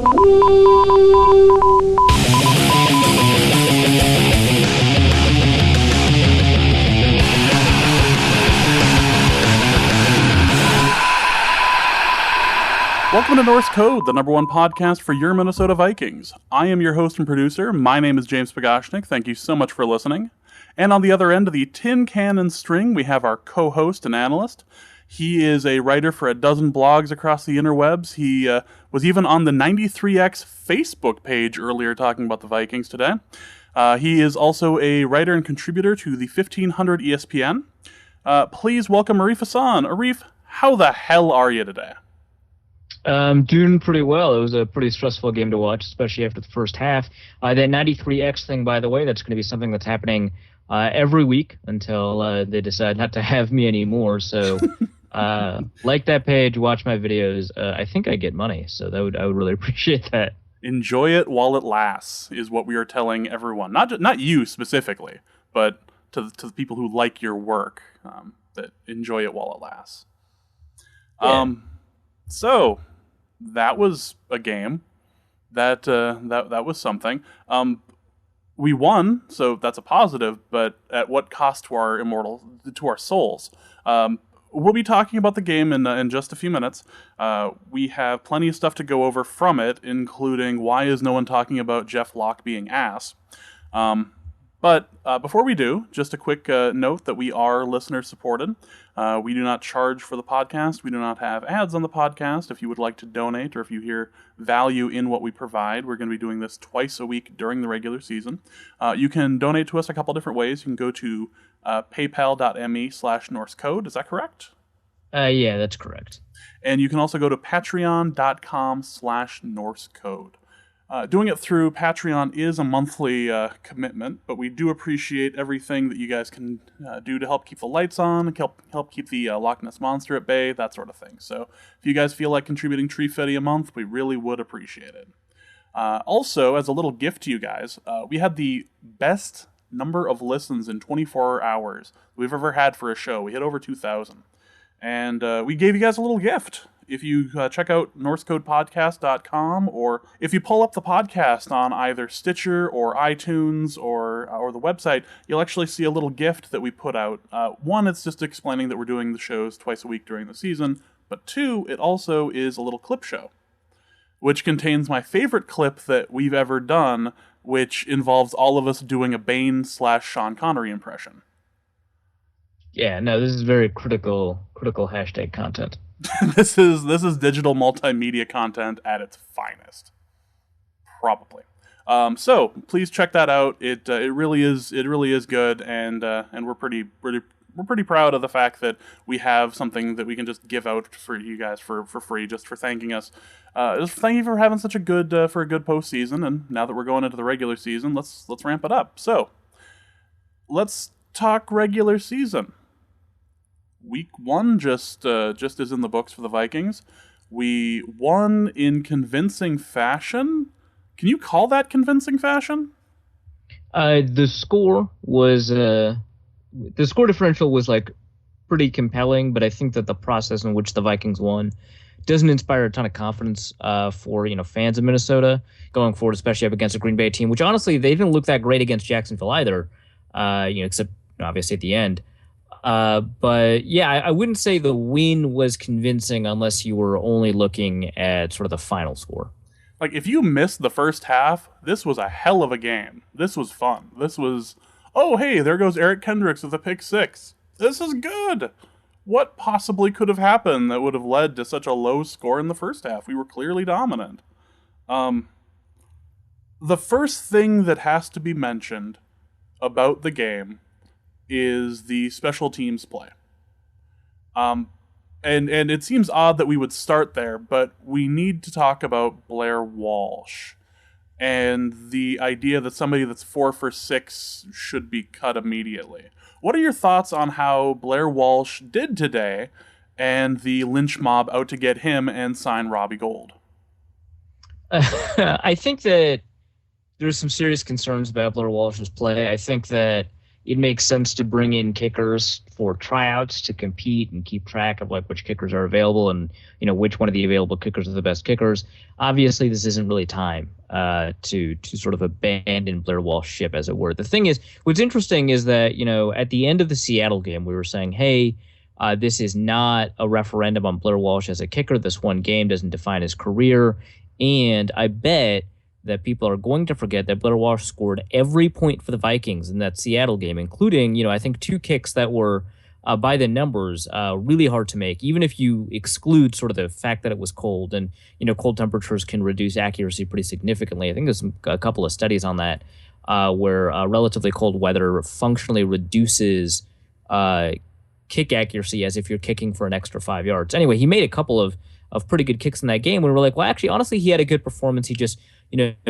Welcome to Norse Code, the #1 podcast for your Minnesota Vikings. I am your host and producer. My name is James Pagoshnik. Thank you so much for listening. And on the other end of the tin can and string, we have our co-host and analyst. He is a writer for a dozen blogs across the interwebs. He was even on the 93X Facebook page earlier talking about the Vikings today. He is also a writer and contributor to the 1500 ESPN. Please welcome Arif Hassan. Arif, how the hell are you today? Doing pretty well. It was a pretty stressful game to watch, especially after the first half. That 93X thing, by the way, that's going to be something that's happening every week until they decide not to have me anymore. So like that page, watch my videos. I think I get money, so I would really appreciate that. Enjoy it while it lasts is what we are telling everyone. Not you specifically, but to the people who like your work, that enjoy it while it lasts. Yeah. So that was a game. That was something. We won, so that's a positive. But at what cost to our souls? We'll be talking about the game in just a few minutes. We have plenty of stuff to go over from it, including why is no one talking about Jeff Locke being ass. But before we do, just a quick note that we are listener-supported. We do not charge for the podcast. We do not have ads on the podcast. If you would like to donate or if you hear value in what we provide, we're going to be doing this twice a week during the regular season. You can donate to us a couple different ways. You can go to paypal.me/NorseCode. Is that correct? Yeah, that's correct. And you can also go to patreon.com/NorseCode. Doing it through Patreon is a monthly commitment, but we do appreciate everything that you guys can do to help keep the lights on, help keep the Loch Ness Monster at bay, that sort of thing. So if you guys feel like contributing Tree Fitty a month, we really would appreciate it. Also, as a little gift to you guys, we had the best number of listens in 24 hours we've ever had for a show. We hit over 2,000. And we gave you guys a little gift. If you check out NorseCodePodcast.com, or if you pull up the podcast on either Stitcher or iTunes or the website, you'll actually see a little gift that we put out. One, it's just explaining that we're doing the shows twice a week during the season, but two, it also is a little clip show, which contains my favorite clip that we've ever done, which involves all of us doing a Bane/Sean Connery impression. Yeah, no, this is very critical hashtag content. This is digital multimedia content at its finest, probably. So please check that out. It really is good, and we're pretty proud of the fact that we have something that we can just give out for you guys for free, just for thanking us. Just thank you for having such a good postseason, and now that we're going into the regular season, let's ramp it up. So let's talk regular season. Week 1 just is in the books for the Vikings. We won in convincing fashion. Can you call that convincing fashion? The score differential was like pretty compelling, but I think that the process in which the Vikings won doesn't inspire a ton of confidence for fans of Minnesota going forward, especially up against a Green Bay team, which honestly they didn't look that great against Jacksonville either. Except obviously at the end. But yeah, I wouldn't say the win was convincing unless you were only looking at sort of the final score. Like, if you missed the first half, this was a hell of a game. This was fun. This was, oh, hey, there goes Erik Kendricks with a pick 6. This is good. What possibly could have happened that would have led to such a low score in the first half? We were clearly dominant. The first thing that has to be mentioned about the game is the special teams play. And it seems odd that we would start there, but we need to talk about Blair Walsh and the idea that somebody that's 4 for 6 should be cut immediately. What are your thoughts on how Blair Walsh did today and the lynch mob out to get him and sign Robbie Gould? I think that there's some serious concerns about Blair Walsh's play. I think that it makes sense to bring in kickers for tryouts to compete and keep track of like which kickers are available and which one of the available kickers are the best kickers. Obviously, this isn't really time to sort of abandon Blair Walsh ship, as it were. The thing is, what's interesting is that at the end of the Seattle game, we were saying, hey, this is not a referendum on Blair Walsh as a kicker. This one game doesn't define his career, and I bet that people are going to forget that Blair Walsh scored every point for the Vikings in that Seattle game, including, I think 2 kicks that were, by the numbers, really hard to make, even if you exclude sort of the fact that it was cold. And, cold temperatures can reduce accuracy pretty significantly. I think there's a couple of studies on that where relatively cold weather functionally reduces kick accuracy as if you're kicking for an extra 5 yards. Anyway, he made a couple of pretty good kicks in that game when we're like, well, actually, honestly, he had a good performance. He just,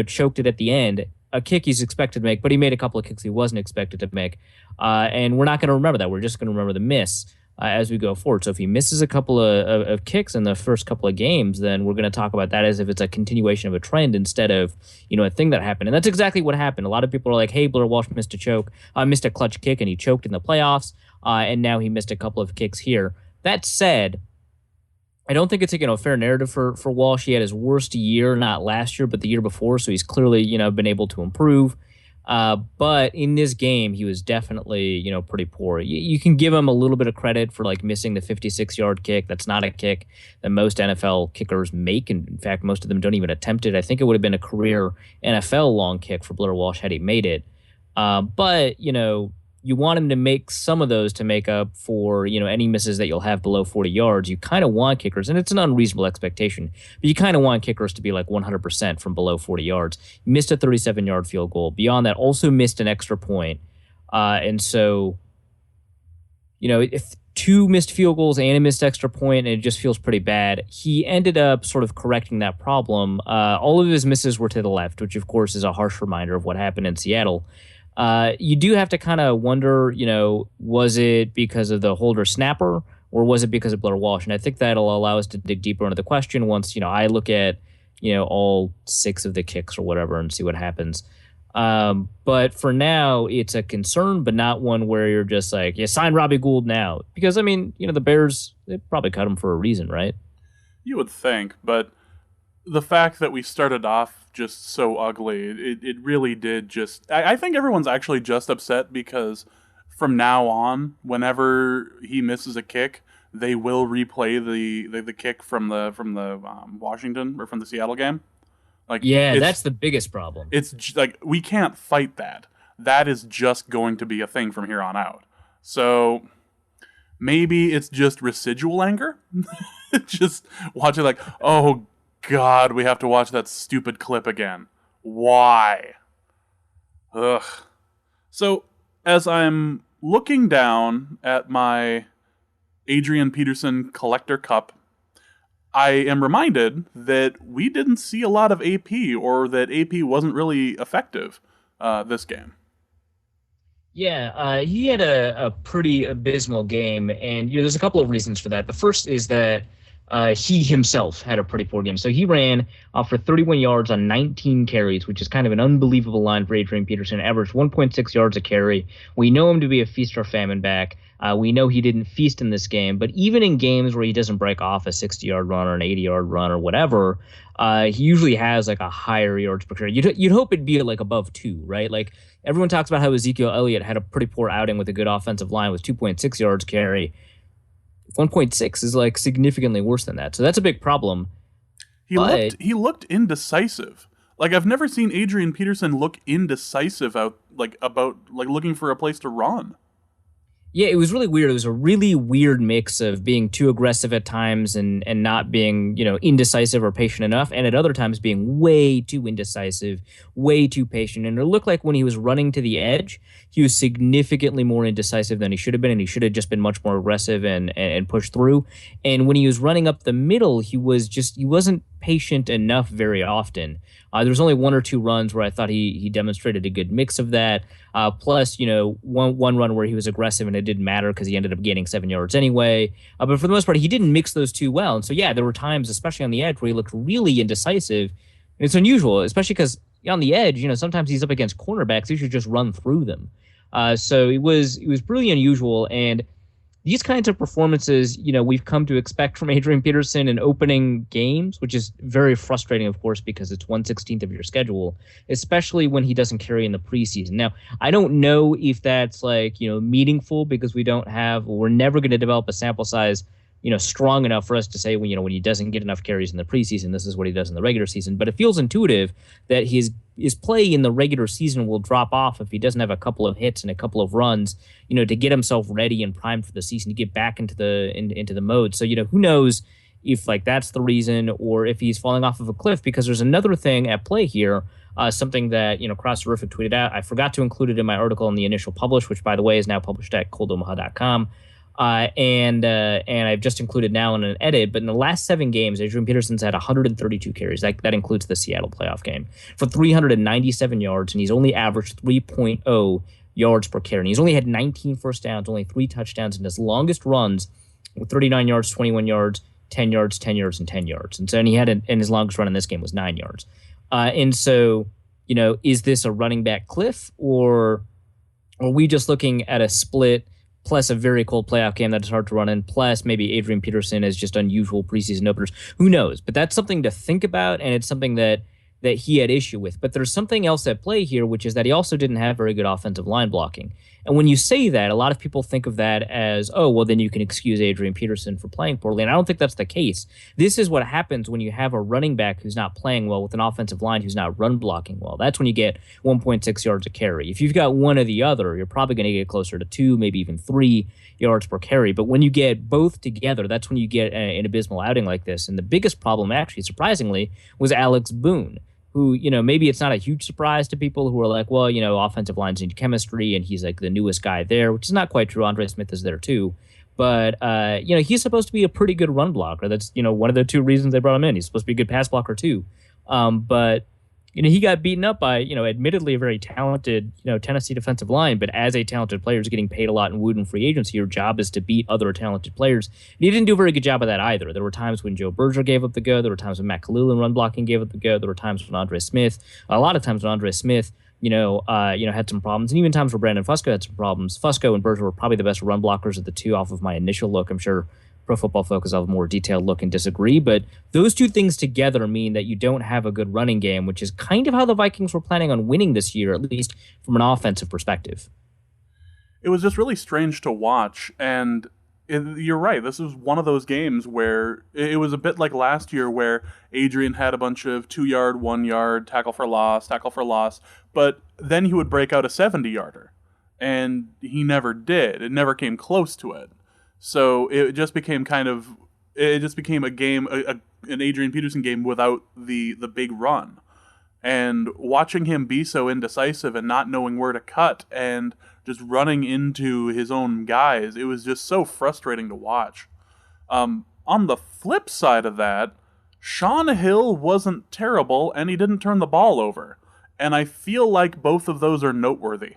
choked it at the end. A kick he's expected to make, but he made a couple of kicks he wasn't expected to make. And we're not going to remember that. We're just going to remember the miss as we go forward. So if he misses a couple of kicks in the first couple of games, then we're going to talk about that as if it's a continuation of a trend instead of, a thing that happened. And that's exactly what happened. A lot of people are like, hey, Blair Walsh missed a clutch kick and he choked in the playoffs. And now he missed a couple of kicks here. That said, I don't think it's a fair narrative for Walsh. He had his worst year, not last year, but the year before, so he's clearly been able to improve. But in this game, he was definitely pretty poor. You can give him a little bit of credit for like missing the 56-yard kick. That's not a kick that most NFL kickers make, and in fact, most of them don't even attempt it. I think it would have been a career NFL long kick for Blair Walsh had he made it. But you want him to make some of those to make up for, any misses that you'll have below 40 yards. You kind of want kickers, and it's an unreasonable expectation, but you kind of want kickers to be like 100% from below 40 yards. You missed a 37-yard field goal. Beyond that, also missed an extra point. And so, if 2 missed field goals and a missed extra point, and it just feels pretty bad. He ended up sort of correcting that problem. All of his misses were to the left, which of course is a harsh reminder of what happened in Seattle. You do have to kind of wonder, was it because of the holder snapper or was it because of Blair Walsh? And I think that'll allow us to dig deeper into the question once, I look at, all 6 of the kicks or whatever and see what happens. But for now, it's a concern, but not one where you're just like, sign Robbie Gould now. Because, the Bears, they probably cut him for a reason, right? You would think, but the fact that we started off just so ugly, it really did just... I think everyone's actually just upset because from now on, whenever he misses a kick, they will replay the kick from the Washington or from the Seattle game. Like, that's the biggest problem. It's like we can't fight that. That is just going to be a thing from here on out. So maybe it's just residual anger. Just watching like, oh God, we have to watch that stupid clip again. Why? Ugh. So, as I'm looking down at my Adrian Peterson collector cup, I am reminded that we didn't see a lot of AP, or that AP wasn't really effective this game. Yeah, he had a pretty abysmal game, and there's a couple of reasons for that. The first is that he himself had a pretty poor game. So he ran for 31 yards on 19 carries, which is kind of an unbelievable line for Adrian Peterson. Averaged 1.6 yards a carry. We know him to be a feast or famine back. We know he didn't feast in this game, but even in games where he doesn't break off a 60-yard run or an 80-yard run or whatever, he usually has like a higher yards per carry. You'd hope it'd be like above 2, right? Like everyone talks about how Ezekiel Elliott had a pretty poor outing with a good offensive line with 2.6 yards carry. 1.6 is like significantly worse than that. So that's a big problem. He looked indecisive. Like I've never seen Adrian Peterson look indecisive about looking for a place to run. Yeah, it was really weird. It was a really weird mix of being too aggressive at times and not being, indecisive or patient enough, and at other times being way too indecisive, way too patient. And it looked like when he was running to the edge, he was significantly more indecisive than he should have been, and he should have just been much more aggressive and pushed through. And when he was running up the middle, he wasn't patient enough very often. There was only 1 or 2 runs where I thought he demonstrated a good mix of that. Plus, one run where he was aggressive and it didn't matter because he ended up gaining 7 yards anyway. But for the most part, he didn't mix those two well. And so, there were times, especially on the edge, where he looked really indecisive. And it's unusual, especially because on the edge, sometimes he's up against cornerbacks. He should just run through them. So it was really unusual. And these kinds of performances, we've come to expect from Adrian Peterson in opening games, which is very frustrating, of course, because it's 1/16 of your schedule, especially when he doesn't carry in the preseason. Now, I don't know if that's meaningful because we're never going to develop a sample size strong enough for us to say, when he doesn't get enough carries in the preseason, this is what he does in the regular season. But it feels intuitive that his play in the regular season will drop off if he doesn't have a couple of hits and a couple of runs, to get himself ready and primed for the season, to get back into the mode. So, who knows if that's the reason or if he's falling off of a cliff, because there's another thing at play here. Something that, Cross Terrific tweeted out. I forgot to include it in my article in the initial publish, which, by the way, is now published at coldomaha.com. And I've just included now in an edit, but in the last 7 games, Adrian Peterson's had 132 carries. That includes the Seattle playoff game, for 397 yards, and he's only averaged 3.0 yards per carry. And he's only had 19 first downs, only 3 touchdowns, and his longest runs were 39 yards, 21 yards, 10 yards, 10 yards, and 10 yards. And so, and his longest run in this game was 9 yards. And so, is this a running back cliff, or are we just looking at a split plus a very cold playoff game that is hard to run in, plus maybe Adrian Peterson is just unusual preseason openers? Who knows? But that's something to think about, and it's something that he had issue with. But there's something else at play here, which is that he also didn't have very good offensive line blocking. And when you say that, a lot of people think of that as, oh, well, then you can excuse Adrian Peterson for playing poorly. And I don't think that's the case. This is what happens when you have a running back who's not playing well with an offensive line who's not run blocking well. That's when you get 1.6 yards a carry. If you've got one or the other, you're probably going to get closer to 2, maybe even 3 yards per carry. But when you get both together, that's when you get an abysmal outing like this. And the biggest problem, actually, surprisingly, was Alex Boone, who, maybe it's not a huge surprise to people who are like, well, offensive lines need chemistry, and he's like the newest guy there, which is not quite true. Andre Smith is there too. But, he's supposed to be a pretty good run blocker. That's, one of the 2 reasons they brought him in. He's supposed to be a good pass blocker too. But he got beaten up by, admittedly a very talented, Tennessee defensive line, but as a talented player who's getting paid a lot in Wooden free agency, your job is to beat other talented players. And he didn't do a very good job of that either. There were times when Joe Berger gave up the go. There were times when Matt Khalil in run blocking gave up the go. There were times when a lot of times when Andre Smith, had some problems, and even times where Brandon Fusco had some problems. Fusco and Berger were probably the best run blockers of the 2 off of my initial look. I'm sure Pro Football Focus will have a more detailed look and disagree, but those 2 things together mean that you don't have a good running game, which is kind of how the Vikings were planning on winning this year, at least from an offensive perspective. It was just really strange to watch, and you're right, this is one of those games where it was a bit like last year where Adrian had a bunch of 2-yard, 1-yard, tackle for loss, but then he would break out a 70-yarder, and he never did. It never came close to it. So it just became a game, an Adrian Peterson game without the big run. And watching him be so indecisive and not knowing where to cut and just running into his own guys, it was just so frustrating to watch. On the flip side of that, Shaun Hill wasn't terrible, and he didn't turn the ball over. And I feel like both of those are noteworthy.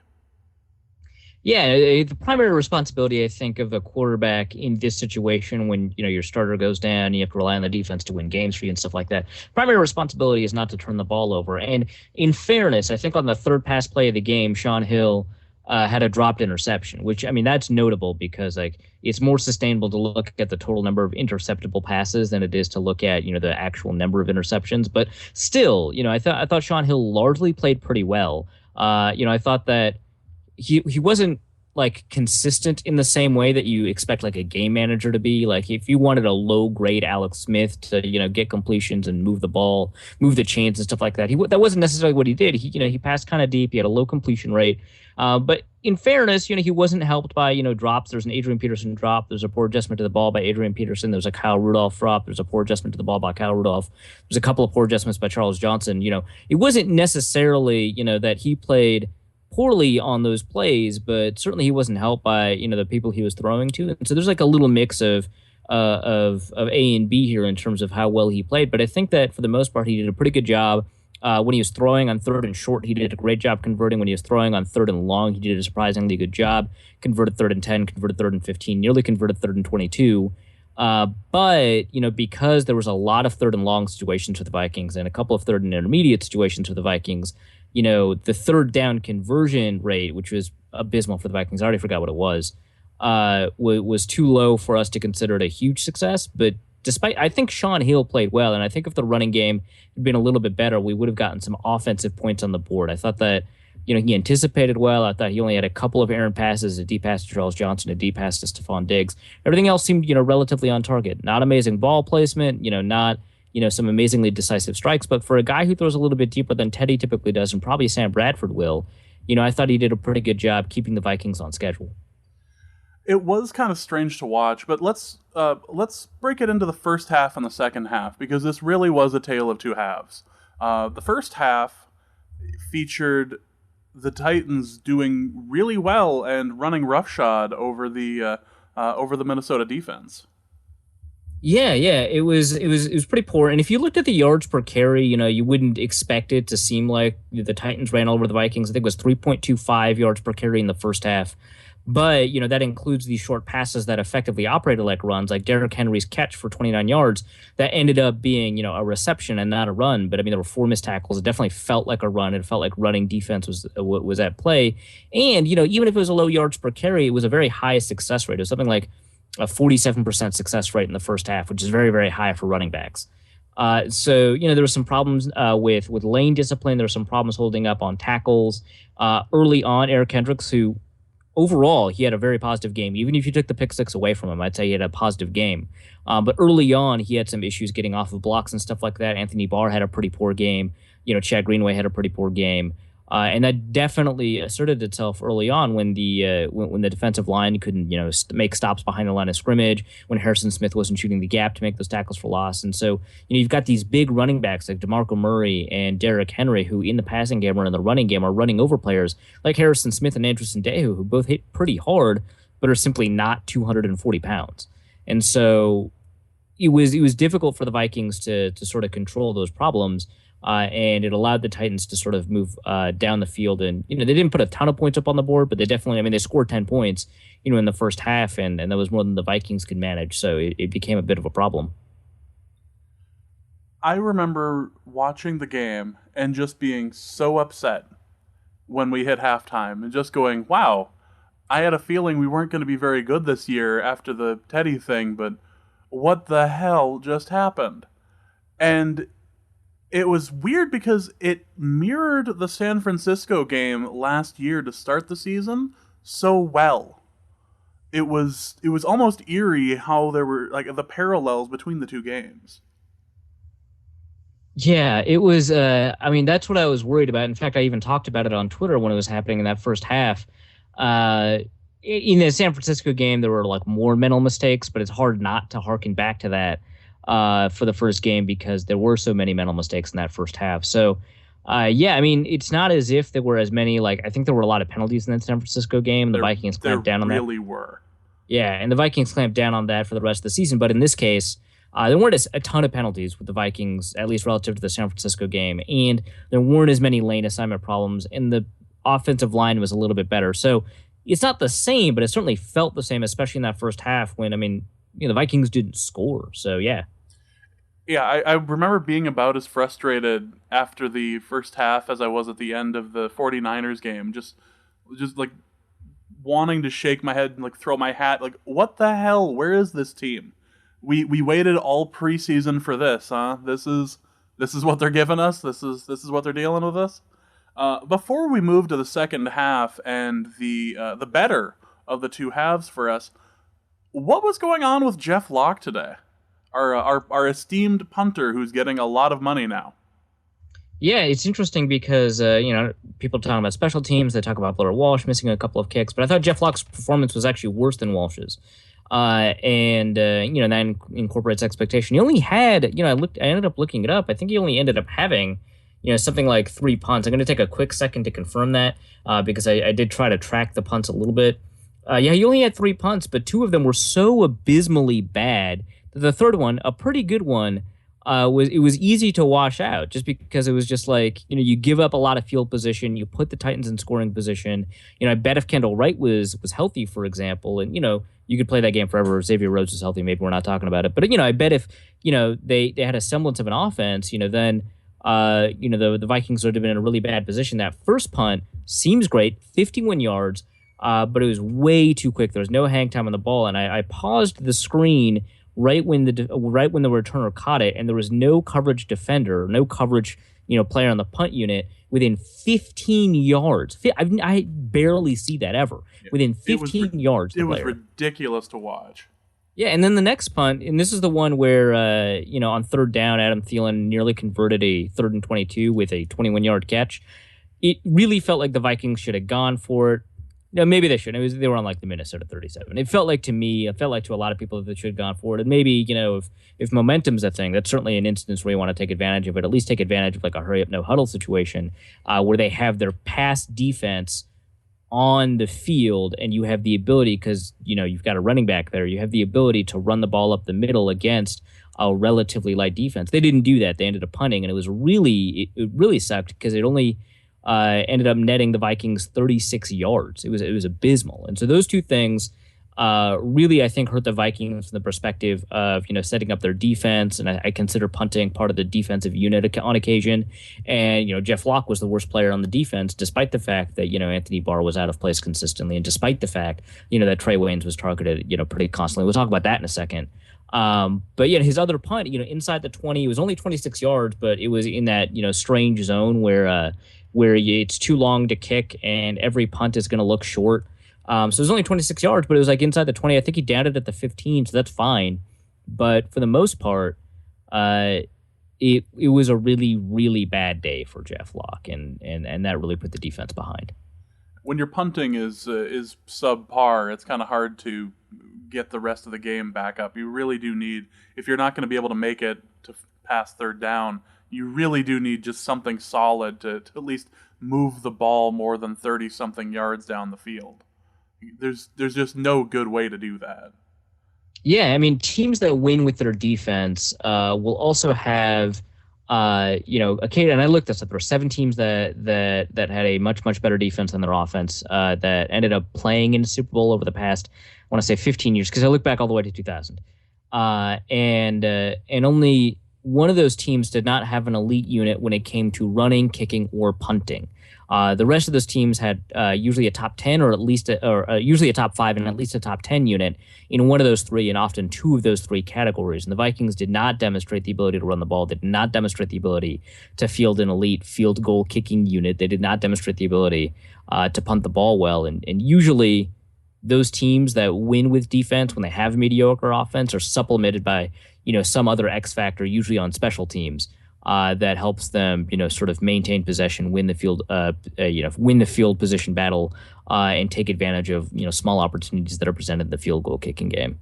Yeah, the primary responsibility, I think, of the quarterback in this situation when, your starter goes down, you have to rely on the defense to win games for you and stuff like that. Primary responsibility is not to turn the ball over. And in fairness, I think on the 3rd pass play of the game, Shaun Hill had a dropped interception, which, that's notable because, it's more sustainable to look at the total number of interceptable passes than it is to look at, the actual number of interceptions. But still, I thought Shaun Hill largely played pretty well. I thought that he wasn't consistent in the same way that you expect a game manager to be. If you wanted a low grade Alex Smith to get completions and move the ball, move the chains and stuff like that, that wasn't necessarily what he did. He passed kind of deep. He had a low completion rate, but in fairness, he wasn't helped by drops. There's an Adrian Peterson drop. There's a poor adjustment to the ball by Adrian Peterson. There's a Kyle Rudolph drop. There's a poor adjustment to the ball by Kyle Rudolph. There's a couple of poor adjustments by Charles Johnson. It wasn't necessarily that he played poorly on those plays, but certainly he wasn't helped by the people he was throwing to. And so there's a little mix of A and B here in terms of how well he played. But I think that for the most part he did a pretty good job. When he was throwing on 3rd and short, he did a great job converting. When he was throwing on 3rd and long, he did a surprisingly good job. Converted 3rd and 10, converted 3rd and 15, nearly converted 3rd and 22. But, because there was a lot of third and long situations for the Vikings and a couple of third and intermediate situations for the Vikings, the third down conversion rate, which was abysmal for the Vikings, I already forgot what it was too low for us to consider it a huge success. But I think Shaun Hill played well, and I think if the running game had been a little bit better, we would have gotten some offensive points on the board. I thought that, he anticipated well. I thought he only had a couple of errant passes, a deep pass to Charles Johnson, a deep pass to Stephon Diggs. Everything else seemed, relatively on target. Not amazing ball placement, not, some amazingly decisive strikes. But for a guy who throws a little bit deeper than Teddy typically does, and probably Sam Bradford will, I thought he did a pretty good job keeping the Vikings on schedule. It was kind of strange to watch, but let's break it into the first half and the second half, because this really was a tale of two halves. The first half featured the Titans doing really well and running roughshod over the Minnesota defense. Yeah, it was pretty poor. And if you looked at the yards per carry, you wouldn't expect it to seem like the Titans ran all over the Vikings. I think it was 3.25 yards per carry in the first half. But, that includes these short passes that effectively operated like runs, like Derrick Henry's catch for 29 yards that ended up being, a reception and not a run. But, there were 4 missed tackles. It definitely felt like a run. It felt like running defense was at play. And, even if it was a low yards per carry, it was a very high success rate. It was something like a 47% success rate in the first half, which is very, very high for running backs. So, there were some problems with lane discipline. There were some problems holding up on tackles. Early on, Erik Kendricks, who overall, he had a very positive game. Even if you took the pick six away from him, I'd say he had a positive game. But early on, he had some issues getting off of blocks and stuff like that. Anthony Barr had a pretty poor game. Chad Greenway had a pretty poor game. And that definitely asserted itself early on when the defensive line couldn't, make stops behind the line of scrimmage, when Harrison Smith wasn't shooting the gap to make those tackles for loss. And so, you've got these big running backs like DeMarco Murray and Derrick Henry, who in the passing game or in the running game are running over players like Harrison Smith and Andrew Sandehu, who both hit pretty hard, but are simply not 240 pounds. And so it was difficult for the Vikings to sort of control those problems. And it allowed the Titans to sort of move down the field. And, they didn't put a ton of points up on the board, but they definitely, they scored 10 points, in the first half, and that was more than the Vikings could manage. So it became a bit of a problem. I remember watching the game and just being so upset when we hit halftime and just going, wow, I had a feeling we weren't going to be very good this year after the Teddy thing, but what the hell just happened? And it was weird because it mirrored the San Francisco game last year to start the season so well. It was almost eerie how there were like the parallels between the two games. Yeah, it was. That's what I was worried about. In fact, I even talked about it on Twitter when it was happening in that first half. In the San Francisco game, there were like more mental mistakes, but it's hard not to harken back to that for the first game because there were so many mental mistakes in that first half. So, it's not as if there were as many. Like, I think there were a lot of penalties in that San Francisco game. The Vikings clamped down on that. There really were. Yeah, and the Vikings clamped down on that for the rest of the season. But in this case, there weren't a ton of penalties with the Vikings, at least relative to the San Francisco game. And there weren't as many lane assignment problems. And the offensive line was a little bit better. So it's not the same, but it certainly felt the same, especially in that first half when, the Vikings didn't score. So, yeah. Yeah, I remember being about as frustrated after the first half as I was at the end of the 49ers game. Just like wanting to shake my head and like throw my hat. Like, what the hell? Where is this team? We waited all preseason for this, huh? This is what they're giving us. This is what they're dealing with us. Before we move to the second half and the better of the two halves for us, what was going on with Jeff Locke today? Our esteemed punter who's getting a lot of money now. Yeah, it's interesting because, people talking about special teams. They talk about Blair Walsh missing a couple of kicks. But I thought Jeff Locke's performance was actually worse than Walsh's. That incorporates expectation. He only had, I ended up looking it up. I think he only ended up having, something like 3 punts. I'm going to take a quick second to confirm that because I did try to track the punts a little bit. He only had 3 punts, but 2 of them were so abysmally bad. The third one, a pretty good one, was easy to wash out just because it was just like, you give up a lot of field position, you put the Titans in scoring position. I bet if Kendall Wright was healthy, for example, and you could play that game forever. If Xavier Rhodes was healthy, maybe we're not talking about it. But I bet if they had a semblance of an offense, then the Vikings would have been in a really bad position. That first punt seems great, 51 yards, but it was way too quick. There was no hang time on the ball, and I paused the screen right when the returner caught it, and there was no coverage defender, no coverage player on the punt unit within 15 yards. I barely see that ever. Yeah. Within 15 yards. It was ridiculous to watch. Yeah, and then the next punt, and this is the one where on third down, Adam Thielen nearly converted a 3rd and 22 with a 21-yard catch. It really felt like the Vikings should have gone for it. No, maybe they shouldn't. They were on like the Minnesota 37. It felt like to a lot of people that they should have gone for it. And maybe, if momentum's a thing, that's certainly an instance where you want to take advantage of it, at least take advantage of like a hurry up, no huddle situation where they have their pass defense on the field and you have the ability, because, you've got a running back there, you have the ability to run the ball up the middle against a relatively light defense. They didn't do that. They ended up punting, and it really sucked because it only ended up netting the Vikings 36 yards. It was abysmal. And so those two things really, I think, hurt the Vikings from the perspective of, setting up their defense. And I consider punting part of the defensive unit on occasion. And, Jeff Locke was the worst player on the defense, despite the fact that, Anthony Barr was out of place consistently. And despite the fact, that Trey Waynes was targeted, pretty constantly. We'll talk about that in a second. But his other punt, inside the 20, it was only 26 yards, but it was in that, strange zone where it's too long to kick and every punt is going to look short. So it was only 26 yards, but it was like inside the 20. I think he downed it at the 15, so that's fine. But for the most part, it was a really, really bad day for Jeff Locke, and that really put the defense behind. When your punting is subpar, it's kind of hard to get the rest of the game back up. You really do need, if you're not going to be able to make it to pass third down, you really do need just something solid to at least move the ball more than 30-something yards down the field. There's just no good way to do that. Yeah, I mean, teams that win with their defense will also have, occasionally, and I looked this up, there were 7 teams that had a much, much better defense than their offense that ended up playing in the Super Bowl over the past, I want to say 15 years, because I look back all the way to 2000. And only one of those teams did not have an elite unit when it came to running, kicking, or punting. The rest of those teams had usually a top 10 or at least usually a top 5 and at least a top 10 unit in one of those 3 and often 2 of those 3 categories. And the Vikings did not demonstrate the ability to run the ball. They did not demonstrate the ability to field an elite field goal kicking unit. They did not demonstrate the ability to punt the ball well. And usually those teams that win with defense when they have mediocre offense are supplemented by some other X factor, usually on special teams. That helps them, sort of maintain possession, win the field position battle, and take advantage of, small opportunities that are presented in the field goal kicking game.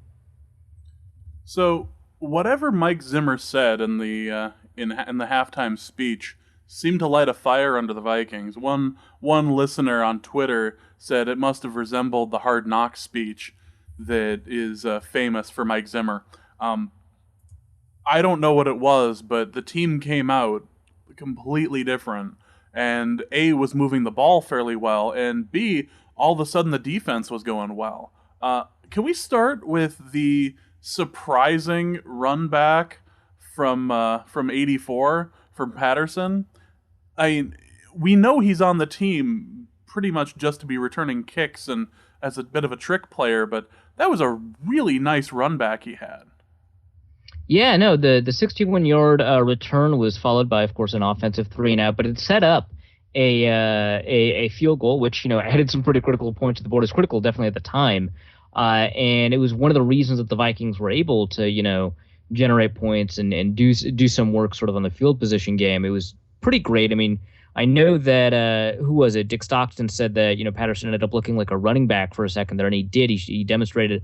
So, whatever Mike Zimmer said in the halftime speech seemed to light a fire under the Vikings. One listener on Twitter said it must have resembled the Hard Knocks speech that is famous for Mike Zimmer. I don't know what it was, but the team came out completely different. And A, was moving the ball fairly well, and B, all of a sudden the defense was going well. Can we start with the surprising run back from 84 from Patterson? I mean, we know he's on the team pretty much just to be returning kicks and as a bit of a trick player, but that was a really nice run back he had. Yeah, no, the 61-yard return was followed by, of course, an offensive 3-and-out, but it set up a field goal, which, added some pretty critical points to the board. It was critical definitely at the time, and it was one of the reasons that the Vikings were able to, generate points and do some work sort of on the field position game. It was pretty great. I mean, I know that, who was it? Dick Stockton said that, Patterson ended up looking like a running back for a second there, and he did. He demonstrated,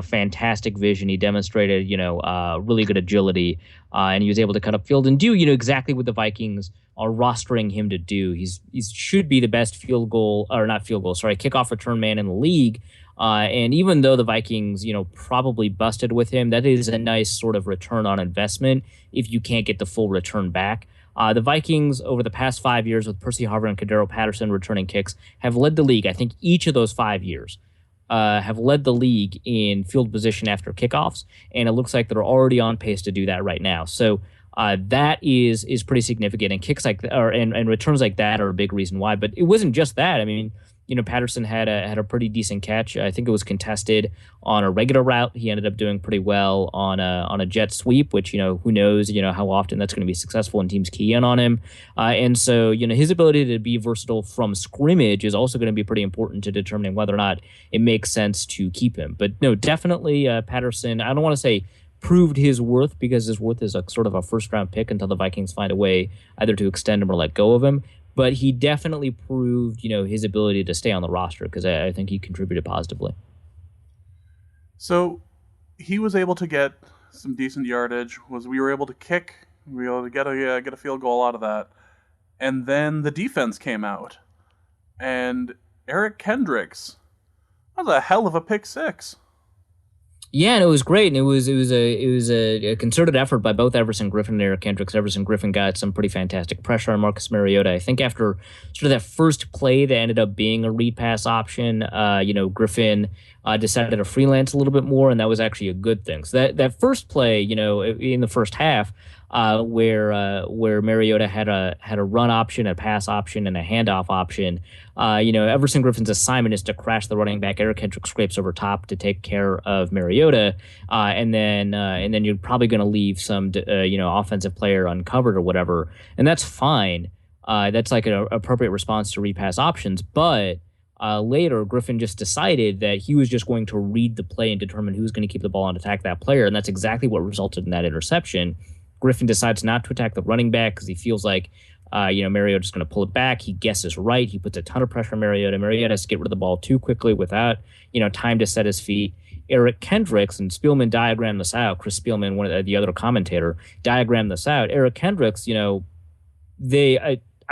fantastic vision. He demonstrated, really good agility, and he was able to cut up field and do, exactly what the Vikings are rostering him to do. He should be the best kickoff return man in the league, And even though the Vikings, probably busted with him, that is a nice sort of return on investment if you can't get the full return back. The Vikings, over the past 5 years with Percy Harvin and Cordero Patterson returning kicks, have led the league, I think, each of those 5 years. Have led the league in field position after kickoffs, and it looks like they're already on pace to do that right now. So that is pretty significant, and kicks like that, and returns like that are a big reason why. But it wasn't just that. I mean, Patterson had a pretty decent catch. I think it was contested on a regular route. He ended up doing pretty well on a jet sweep, which who knows how often that's going to be successful and teams key in on him. And so his ability to be versatile from scrimmage is also going to be pretty important to determining whether or not it makes sense to keep him. But no, definitely Patterson. I don't want to say proved his worth, because his worth is a sort of a first round pick until the Vikings find a way either to extend him or let go of him. But he definitely proved, his ability to stay on the roster, because I think he contributed positively. So he was able to get some decent yardage. We were able to kick. We were able to get a field goal out of that. And then the defense came out. And Erik Kendricks, that was a hell of a pick six. Yeah, and it was great, and it was a concerted effort by both Everson Griffen and Erik Kendricks. Everson Griffen got some pretty fantastic pressure on Marcus Mariota. I think after sort of that first play that ended up being a read pass option, Griffen decided to freelance a little bit more, and that was actually a good thing. So that first play, in the first half, where Mariota had a run option, a pass option, and a handoff option. Everson Griffen's assignment is to crash the running back. Erik Kendricks scrapes over top to take care of Mariota, and then you're probably going to leave some offensive player uncovered or whatever, and that's fine. That's like an appropriate response to repass options, but later Griffen just decided that he was just going to read the play and determine who's going to keep the ball and attack that player, and that's exactly what resulted in that interception. Griffen decides not to attack the running back because he feels like, Mariota's going to pull it back. He guesses right. He puts a ton of pressure on Mariota. Mariota has to get rid of the ball too quickly without, time to set his feet. Erik Kendricks, and Spielman diagrammed this out. Chris Spielman, one of the other commentator, diagrammed this out. Erik Kendricks, I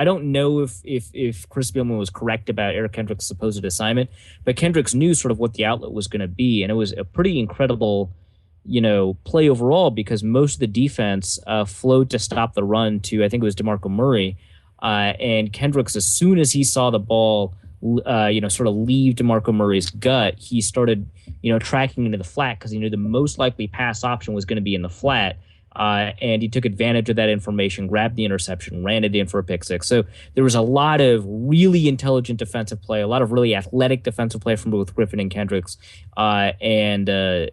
don't know if Chris Spielman was correct about Erik Kendricks' supposed assignment, but Kendricks knew sort of what the outlet was going to be, and it was a pretty incredible play overall, because most of the defense flowed to stop the run to, I think it was DeMarco Murray, and Kendricks, as soon as he saw the ball, sort of leave DeMarco Murray's gut, he started, tracking into the flat, because he knew the most likely pass option was going to be in the flat. And he took advantage of that information, grabbed the interception, ran it in for a pick six. So there was a lot of really intelligent defensive play, a lot of really athletic defensive play from both Griffen and Kendricks, and a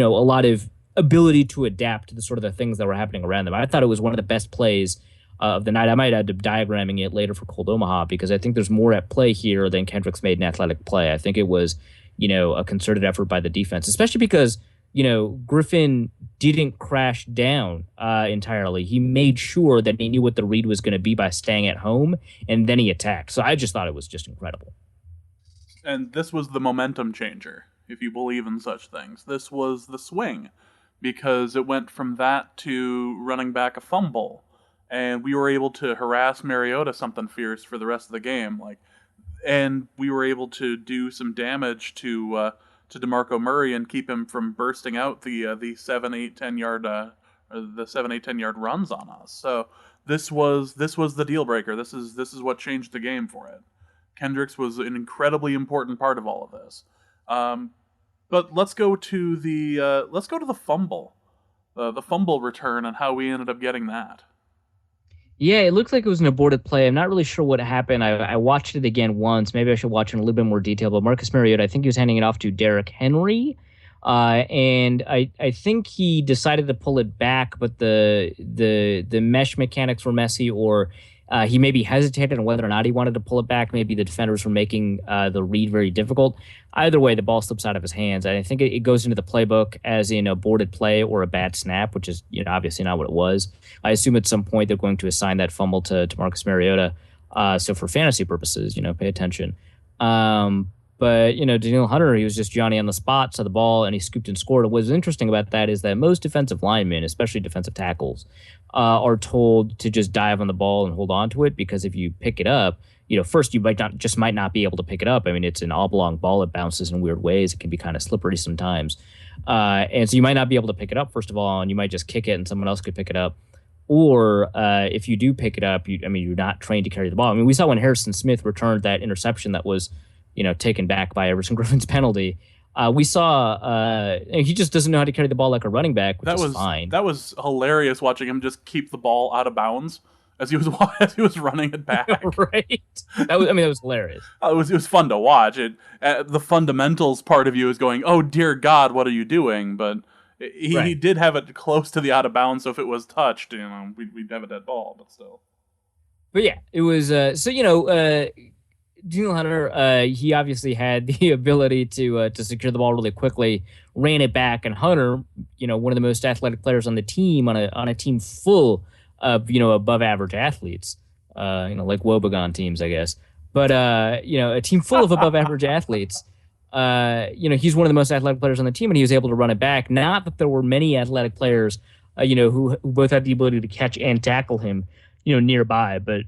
lot of ability to adapt to the sort of the things that were happening around them. I thought it was one of the best plays of the night. I might add up diagramming it later for Cold Omaha, because I think there's more at play here than Kendricks made an athletic play. I think it was, a concerted effort by the defense, especially because Griffen didn't crash down entirely. He made sure that he knew what the read was going to be by staying at home, and then he attacked. So I just thought it was just incredible. And this was the momentum changer, if you believe in such things. This was the swing, because it went from that to running back a fumble, and we were able to harass Mariota something fierce for the rest of the game. And we were able to do some damage to DeMarco Murray and keep him from bursting out the 7, 8, 10 yard runs on us. So this was the deal breaker. This is what changed the game for it. Kendricks was an incredibly important part of all of this. But let's go to the fumble, the fumble return, and how we ended up getting that. Yeah, it looked like it was an aborted play. I'm not really sure what happened. I watched it again once. Maybe I should watch it in a little bit more detail. But Marcus Mariota, I think he was handing it off to Derrick Henry. And I think he decided to pull it back, but the mesh mechanics were messy, or he maybe hesitated on whether or not he wanted to pull it back. Maybe the defenders were making the read very difficult. Either way, the ball slips out of his hands. I think it goes into the playbook as an aborted play or a bad snap, which is obviously not what it was. I assume at some point they're going to assign that fumble to Marcus Mariota. So for fantasy purposes, pay attention. But But, Daniil Hunter, he was just Johnny on the spot, saw the ball, and he scooped and scored. And what's interesting about that is that most defensive linemen, especially defensive tackles, are told to just dive on the ball and hold on to it, because if you pick it up, first you might not be able to pick it up. I mean, it's an oblong ball. It bounces in weird ways. It can be kind of slippery sometimes. And so you might not be able to pick it up, first of all, and you might just kick it and someone else could pick it up. Or if you do pick it up, you're not trained to carry the ball. I mean, we saw when Harrison Smith returned that interception that was, taken back by Everson Griffin's penalty. We saw he just doesn't know how to carry the ball like a running back, which is fine. That was hilarious watching him just keep the ball out of bounds as he was running it back. Right. That was hilarious. It was fun to watch. The fundamentals part of you is going, "Oh dear God, what are you doing?" But he did have it close to the out of bounds, so if it was touched, we'd have a dead ball. But still. But yeah, it was Daniil Hunter, he obviously had the ability to secure the ball really quickly, ran it back, and Hunter, one of the most athletic players on the team, on a team full of above average athletes, like Wobegon teams, I guess. But a team full of above average athletes. He's one of the most athletic players on the team, and he was able to run it back. Not that there were many athletic players, who both had the ability to catch and tackle him, nearby, but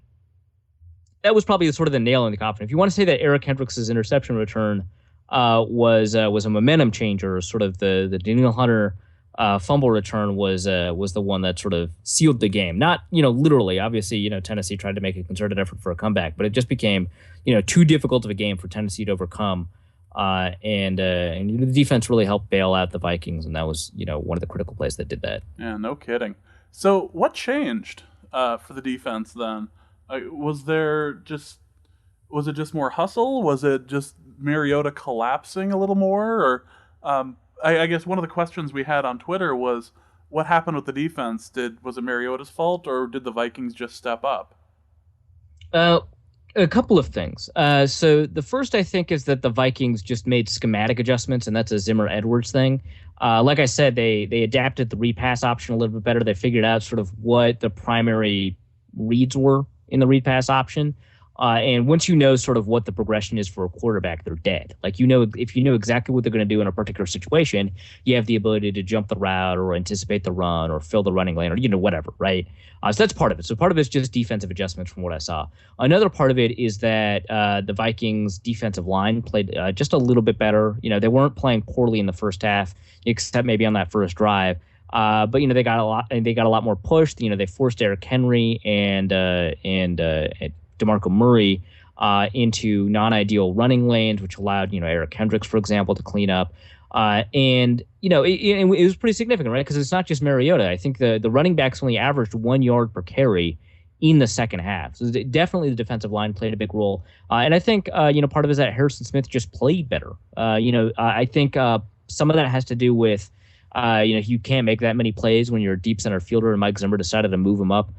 that was probably sort of the nail in the coffin. If you want to say that Erik Kendricks' interception return was a momentum changer, sort of the Daniil Hunter fumble return was the one that sort of sealed the game. Not literally. Obviously, Tennessee tried to make a concerted effort for a comeback, but it just became too difficult of a game for Tennessee to overcome. And the defense really helped bail out the Vikings, and that was one of the critical plays that did that. Yeah, no kidding. So what changed for the defense then? Was it just more hustle? Was it just Mariota collapsing a little more? Or I guess one of the questions we had on Twitter was, what happened with the defense? Was it Mariota's fault, or did the Vikings just step up? A couple of things. So the first, I think, is that the Vikings just made schematic adjustments, and that's a Zimmer-Edwards thing. Like I said, they adapted the repass option a little bit better. They figured out sort of what the primary reads were in the read pass option. And once you know sort of what the progression is for a quarterback, they're dead. Like, if you know exactly what they're going to do in a particular situation, you have the ability to jump the route or anticipate the run or fill the running lane or, whatever, right? So that's part of it. So part of it's just defensive adjustments from what I saw. Another part of it is that the Vikings defensive line played just a little bit better. They weren't playing poorly in the first half, except maybe on that first drive. But they got a lot more push. They forced Derrick Henry and DeMarco Murray into non-ideal running lanes, which allowed Erik Kendricks, for example, to clean up. It was pretty significant, right? Because it's not just Mariota. I think the running backs only averaged 1 yard per carry in the second half. So definitely the defensive line played a big role. And I think part of it is that Harrison Smith just played better. I think some of that has to do with. You can't make that many plays when you're a deep center fielder, and Mike Zimmer decided to move him up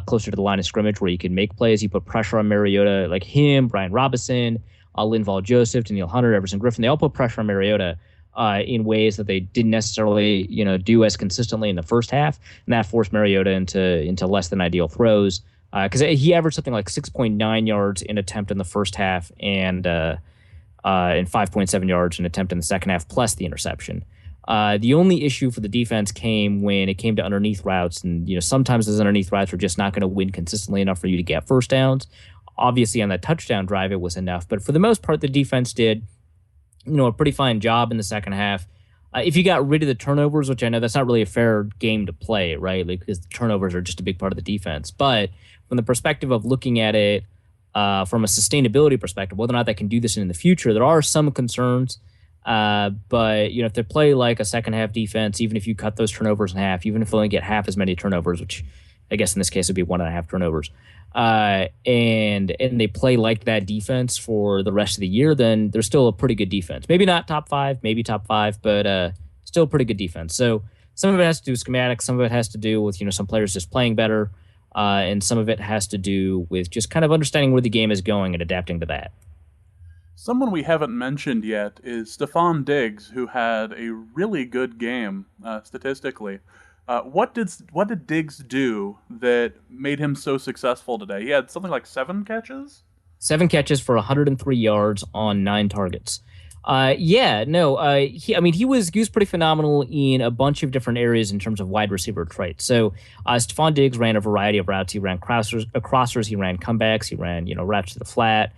closer to the line of scrimmage where you can make plays. He put pressure on Mariota, like him, Brian Robinson, Linval Joseph, Daniil Hunter, Everson Griffin. They all put pressure on Mariota in ways that they didn't necessarily do as consistently in the first half, and that forced Mariota into less than ideal throws because he averaged something like 6.9 yards in attempt in the first half and 5.7 yards in attempt in the second half, plus the interception. The only issue for the defense came when it came to underneath routes, and sometimes those underneath routes are just not going to win consistently enough for you to get first downs. Obviously, on that touchdown drive, it was enough, but for the most part, the defense did a pretty fine job in the second half. If you got rid of the turnovers, which I know that's not really a fair game to play, right? Like, because the turnovers are just a big part of the defense. But from the perspective of looking at it from a sustainability perspective, whether or not they can do this in the future, there are some concerns. But if they play like a second half defense, even if you cut those turnovers in half, even if they only get half as many turnovers, which I guess in this case would be 1.5 turnovers, and they play like that defense for the rest of the year, then they're still a pretty good defense. Maybe not top 5, maybe top 5, but still a pretty good defense. So some of it has to do with schematics, some of it has to do with some players just playing better, and some of it has to do with just kind of understanding where the game is going and adapting to that. Someone we haven't mentioned yet is Stephon Diggs, who had a really good game statistically. What did Diggs do that made him so successful today? He had something like 7 catches? 7 catches for 103 yards on 9 targets. He was pretty phenomenal in a bunch of different areas in terms of wide receiver traits. So Stephon Diggs ran a variety of routes. He ran crossers, he ran comebacks, he ran routes to the flat,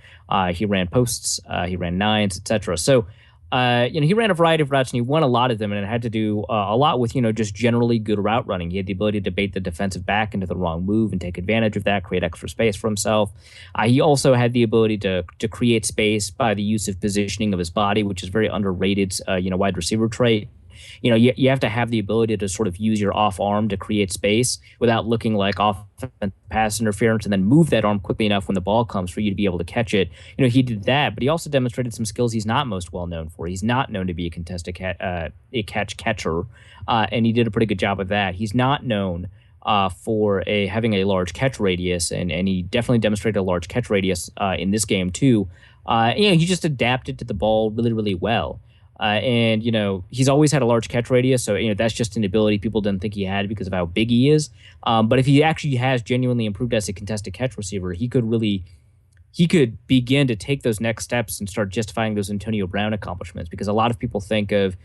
he ran posts, he ran nines, etc. So he ran a variety of routes and he won a lot of them, and it had to do a lot with just generally good route running. He had the ability to bait the defensive back into the wrong move and take advantage of that, create extra space for himself. He also had the ability to create space by the use of positioning of his body, which is very underrated, wide receiver trait. You have to have the ability to sort of use your off arm to create space without looking like offensive pass interference, and then move that arm quickly enough when the ball comes for you to be able to catch it. He did that, but he also demonstrated some skills he's not most well known for. He's not known to be a contested catcher, and he did a pretty good job of that. He's not known for having a large catch radius, and he definitely demonstrated a large catch radius in this game too. He just adapted to the ball really, really well. He's always had a large catch radius, so that's just an ability people didn't think he had because of how big he is. But if he actually has genuinely improved as a contested catch receiver, he could begin to take those next steps and start justifying those Antonio Brown accomplishments, because a lot of people think of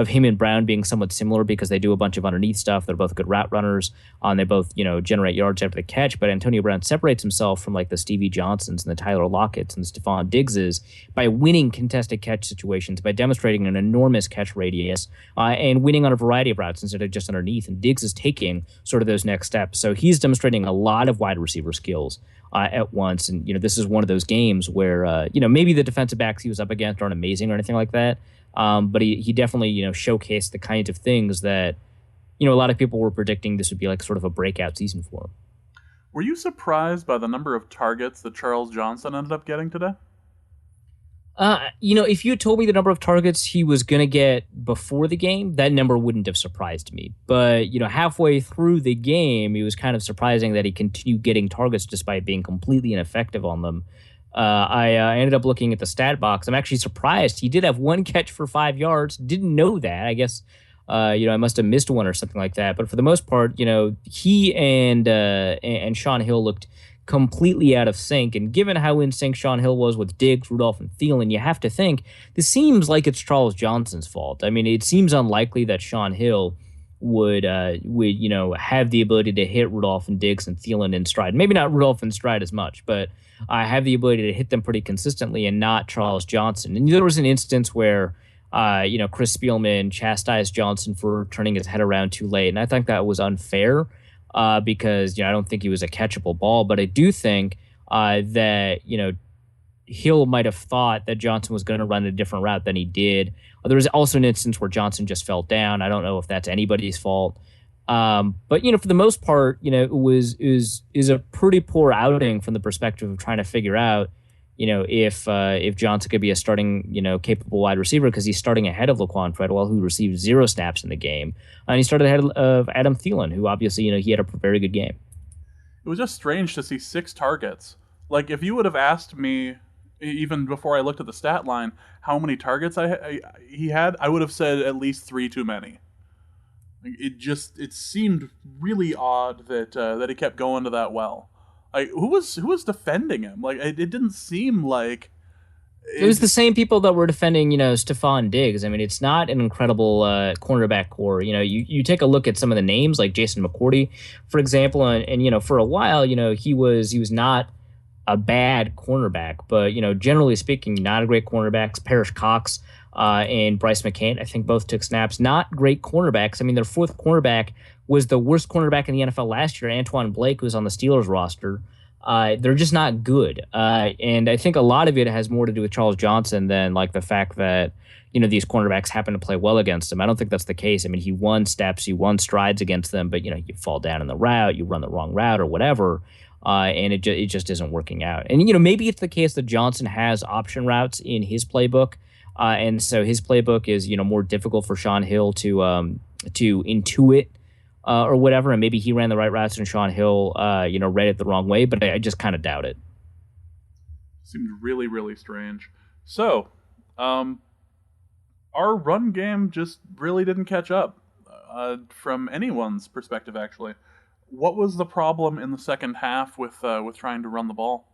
him and Brown being somewhat similar because they do a bunch of underneath stuff. They're both good route runners. They both, generate yards after the catch. But Antonio Brown separates himself from like the Stevie Johnsons and the Tyler Lockett's and Stephon Diggses by winning contested catch situations, by demonstrating an enormous catch radius and winning on a variety of routes instead of just underneath. And Diggs is taking sort of those next steps. So he's demonstrating a lot of wide receiver skills at once. And, this is one of those games where, maybe the defensive backs he was up against aren't amazing or anything like that. But he definitely, showcased the kinds of things that, a lot of people were predicting this would be like sort of a breakout season for him. Were you surprised by the number of targets that Charles Johnson ended up getting today? If you had told me the number of targets he was going to get before the game, that number wouldn't have surprised me. But, halfway through the game, it was kind of surprising that he continued getting targets despite being completely ineffective on them. I ended up looking at the stat box. I'm actually surprised. He did have 1 catch for 5 yards. Didn't know that. I guess, I must have missed one or something like that. But for the most part, he and Shaun Hill looked completely out of sync. And given how in sync Shaun Hill was with Diggs, Rudolph, and Thielen, you have to think this seems like it's Charles Johnson's fault. I mean, it seems unlikely that Shaun Hill would have the ability to hit Rudolph and Diggs and Thielen in stride. Maybe not Rudolph in stride as much, but I have the ability to hit them pretty consistently, and not Charles Johnson. And there was an instance where, Chris Spielman chastised Johnson for turning his head around too late, and I think that was unfair because I don't think he was a catchable ball, but I do think that Hill might have thought that Johnson was going to run a different route than he did. There was also an instance where Johnson just fell down. I don't know if that's anybody's fault. But for the most part, it is a pretty poor outing from the perspective of trying to figure out, if Johnson could be a starting, capable wide receiver, because he's starting ahead of Laquan Treadwell, who received 0 snaps in the game, and he started ahead of Adam Thielen, who obviously, he had a very good game. It was just strange to see 6 targets. Like, if you would have asked me, even before I looked at the stat line, how many targets he had, I would have said at least 3 too many. It seemed really odd that he kept going to that well. Like, who was defending him? Like, it didn't seem like it was the same people that were defending, Stephon Diggs. I mean, it's not an incredible cornerback core. You take a look at some of the names like Jason McCourty, for example, and for a while, he was not a bad cornerback, but generally speaking, not a great cornerback. Parrish Cox and Bryce McCain, I think both took snaps. Not great cornerbacks. I mean, their 4th cornerback was the worst cornerback in the NFL last year, Antoine Blake, who's on the Steelers roster. They're just not good. And I think a lot of it has more to do with Charles Johnson than like the fact that, these cornerbacks happen to play well against him. I don't think that's the case. I mean, he won steps, he won strides against them, but, you fall down in the route, you run the wrong route or whatever. And it just isn't working out. And, maybe it's the case that Johnson has option routes in his playbook. And so his playbook is, more difficult for Shaun Hill to intuit or whatever. And maybe he ran the right routes and Shaun Hill, read it the wrong way. But I just kind of doubt it. Seemed really, really strange. So, our run game just really didn't catch up from anyone's perspective, actually. What was the problem in the second half with trying to run the ball?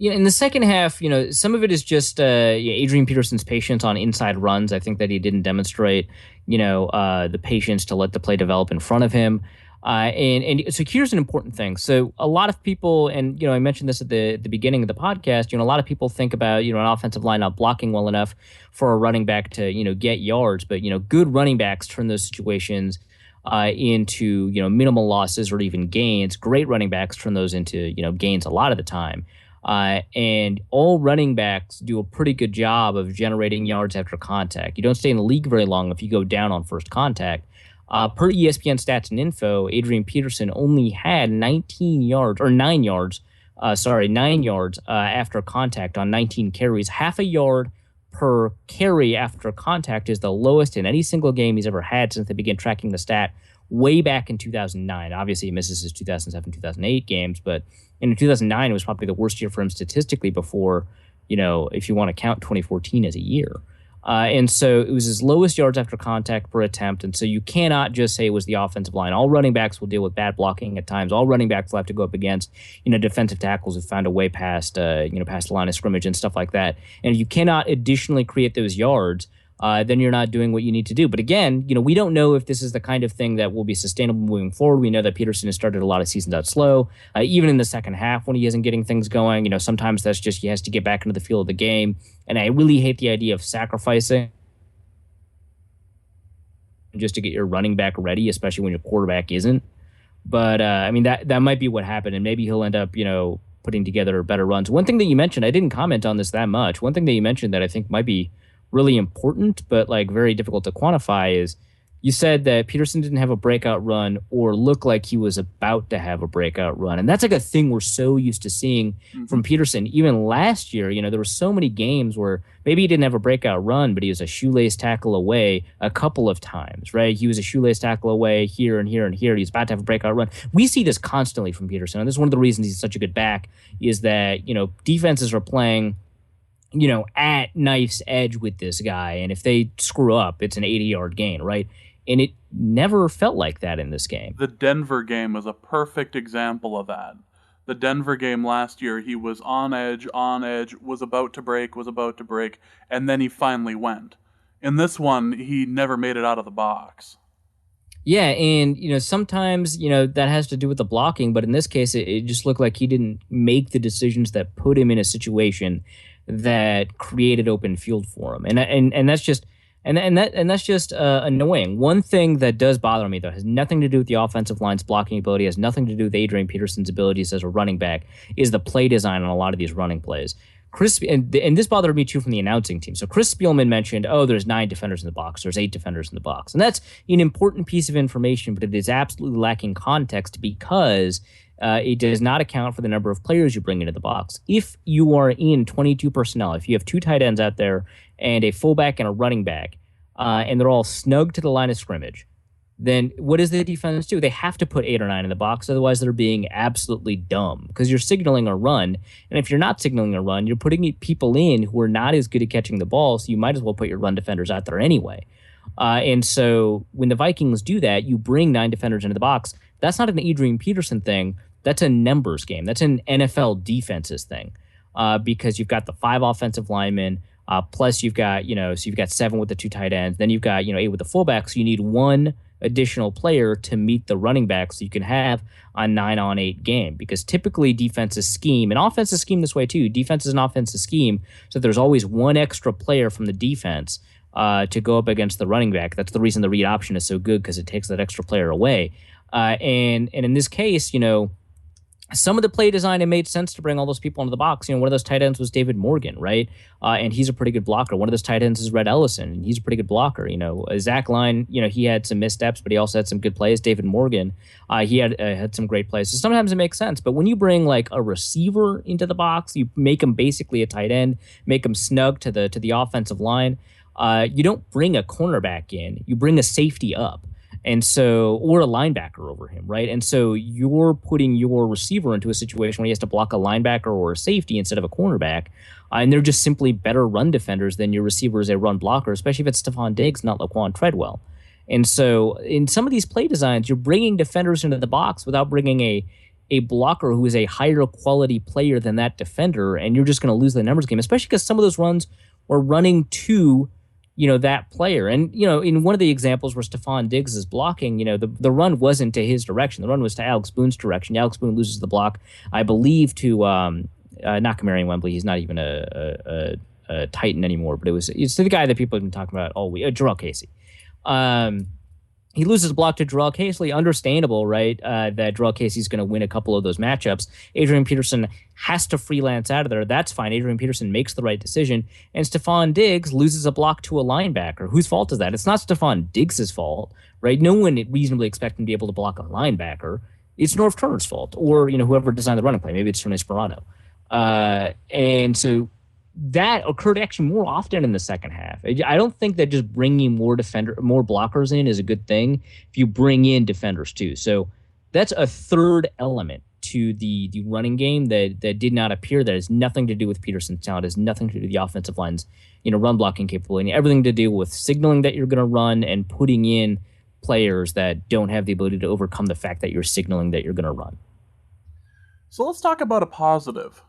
Yeah, in the second half, some of it is just Adrian Peterson's patience on inside runs. I think that he didn't demonstrate, the patience to let the play develop in front of him. And so here's an important thing. So a lot of people, and I mentioned this at the beginning of the podcast. A lot of people think about an offensive line not blocking well enough for a running back to get yards, but good running backs turn those situations into minimal losses or even gains. Great running backs turn those into gains a lot of the time. And all running backs do a pretty good job of generating yards after contact. You don't stay in the league very long if you go down on first contact. Per ESPN Stats and Info, Adrian Peterson only had 9 yards after contact on 19 carries. Half a yard per carry after contact is the lowest in any single game he's ever had since they began tracking the stat way back in 2009. Obviously, he misses his 2007, 2008 games, but in 2009, it was probably the worst year for him statistically before, if you want to count 2014 as a year. And so it was his lowest yards after contact per attempt. And so you cannot just say it was the offensive line. All running backs will deal with bad blocking at times. All running backs will have to go up against, defensive tackles who found a way past the line of scrimmage and stuff like that. And if you cannot additionally create those yards, then you're not doing what you need to do. But again, we don't know if this is the kind of thing that will be sustainable moving forward. We know that Peterson has started a lot of seasons out slow, even in the second half when he isn't getting things going. Sometimes that's just he has to get back into the feel of the game. And I really hate the idea of sacrificing just to get your running back ready, especially when your quarterback isn't. But that might be what happened, and maybe he'll end up putting together better runs. One thing that you mentioned, I didn't comment on this that much. One thing that you mentioned that I think might be really important, but very difficult to quantify is you said that Peterson didn't have a breakout run or look like he was about to have a breakout run. And that's a thing we're so used to seeing from Peterson. Even last year, there were so many games where maybe he didn't have a breakout run, but he was a shoelace tackle away a couple of times, right? He was a shoelace tackle away here and here and here. He's about to have a breakout run. We see this constantly from Peterson. And this is one of the reasons he's such a good back is that, defenses are playing at knife's edge with this guy. And if they screw up, it's an 80-yard gain, right? And it never felt like that in this game. The Denver game was a perfect example of that. The Denver game last year, he was on edge, was about to break, and then he finally went. In this one, he never made it out of the box. Yeah, and sometimes that has to do with the blocking, but in this case, it just looked like he didn't make the decisions that put him in a situation that created open field for him, and that's just that's just annoying. One thing that does bother me though has nothing to do with the offensive line's blocking ability, has nothing to do with Adrian Peterson's abilities as a running back, is the play design on a lot of these running plays. And this bothered me too from the announcing team. So Chris Spielman mentioned, there's 9 defenders in the box, there's 8 defenders in the box, and that's an important piece of information, but it is absolutely lacking context because it does not account for the number of players you bring into the box. If you are in 22 personnel, if you have 2 tight ends out there and a fullback and a running back, and they're all snug to the line of scrimmage, then what does the defense do? They have to put 8 or 9 in the box, otherwise they're being absolutely dumb because you're signaling a run, and if you're not signaling a run, you're putting people in who are not as good at catching the ball, so you might as well put your run defenders out there anyway. And so when the Vikings do that, you bring 9 defenders into the box. That's not an Adrian Peterson thing. That's a numbers game. That's an NFL defenses thing because you've got the 5 offensive linemen, plus you've got, so you've got 7 with the 2 tight ends. Then you've got, 8 with the fullback. So you need 1 additional player to meet the running back so you can have a 9-on-8 game because typically defenses scheme, and offenses scheme this way too. Defense is an offensive scheme, so there's always 1 extra player from the defense to go up against the running back. That's the reason the read option is so good because it takes that extra player away. And in this case, some of the play design, it made sense to bring all those people into the box. One of those tight ends was David Morgan, right? And he's a pretty good blocker. One of those tight ends is Red Ellison, and he's a pretty good blocker. Zach Line, he had some missteps, but he also had some good plays. David Morgan, he had some great plays. So sometimes it makes sense. But when you bring like a receiver into the box, you make him basically a tight end, make him snug to the offensive line. You don't bring a cornerback in. You bring a safety up. And so, or a linebacker over him, right? And so you're putting your receiver into a situation where he has to block a linebacker or a safety instead of a cornerback. And they're just simply better run defenders than your receiver as a run blocker, especially if it's Stephon Diggs, not Laquan Treadwell. And so in some of these play designs, you're bringing defenders into the box without bringing a a blocker who is a higher quality player than that defender, and you're just going to lose the numbers game, especially because some of those runs were running to, that player. And, in one of the examples where Stephon Diggs is blocking, the run wasn't to his direction. The run was to Alex Boone's direction. Alex Boone loses the block, I believe, to not Kamarion Wembley. He's not even a Titan anymore, but it's the guy that people have been talking about all week, Jarrell Casey. He loses a block to Jarrell Casey. Understandable, right? That Jarrell Casey's going to win a couple of those matchups. Adrian Peterson has to freelance out of there. That's fine. Adrian Peterson makes the right decision. And Stephon Diggs loses a block to a linebacker. Whose fault is that? It's not Stephon Diggs' fault, right? No one reasonably expect him to be able to block a linebacker. It's Norv Turner's fault, or whoever designed the running play. Maybe it's Tony Sperano. And so that occurred actually more often in the second half. I don't think that just bringing more blockers in is a good thing if you bring in defenders too. So that's a third element to the running game that did not appear. That has nothing to do with Peterson's talent. Has nothing to do with the offensive line's run blocking capability. Everything to do with signaling that you're going to run and putting in players that don't have the ability to overcome the fact that you're signaling that you're going to run. So let's talk about a positive.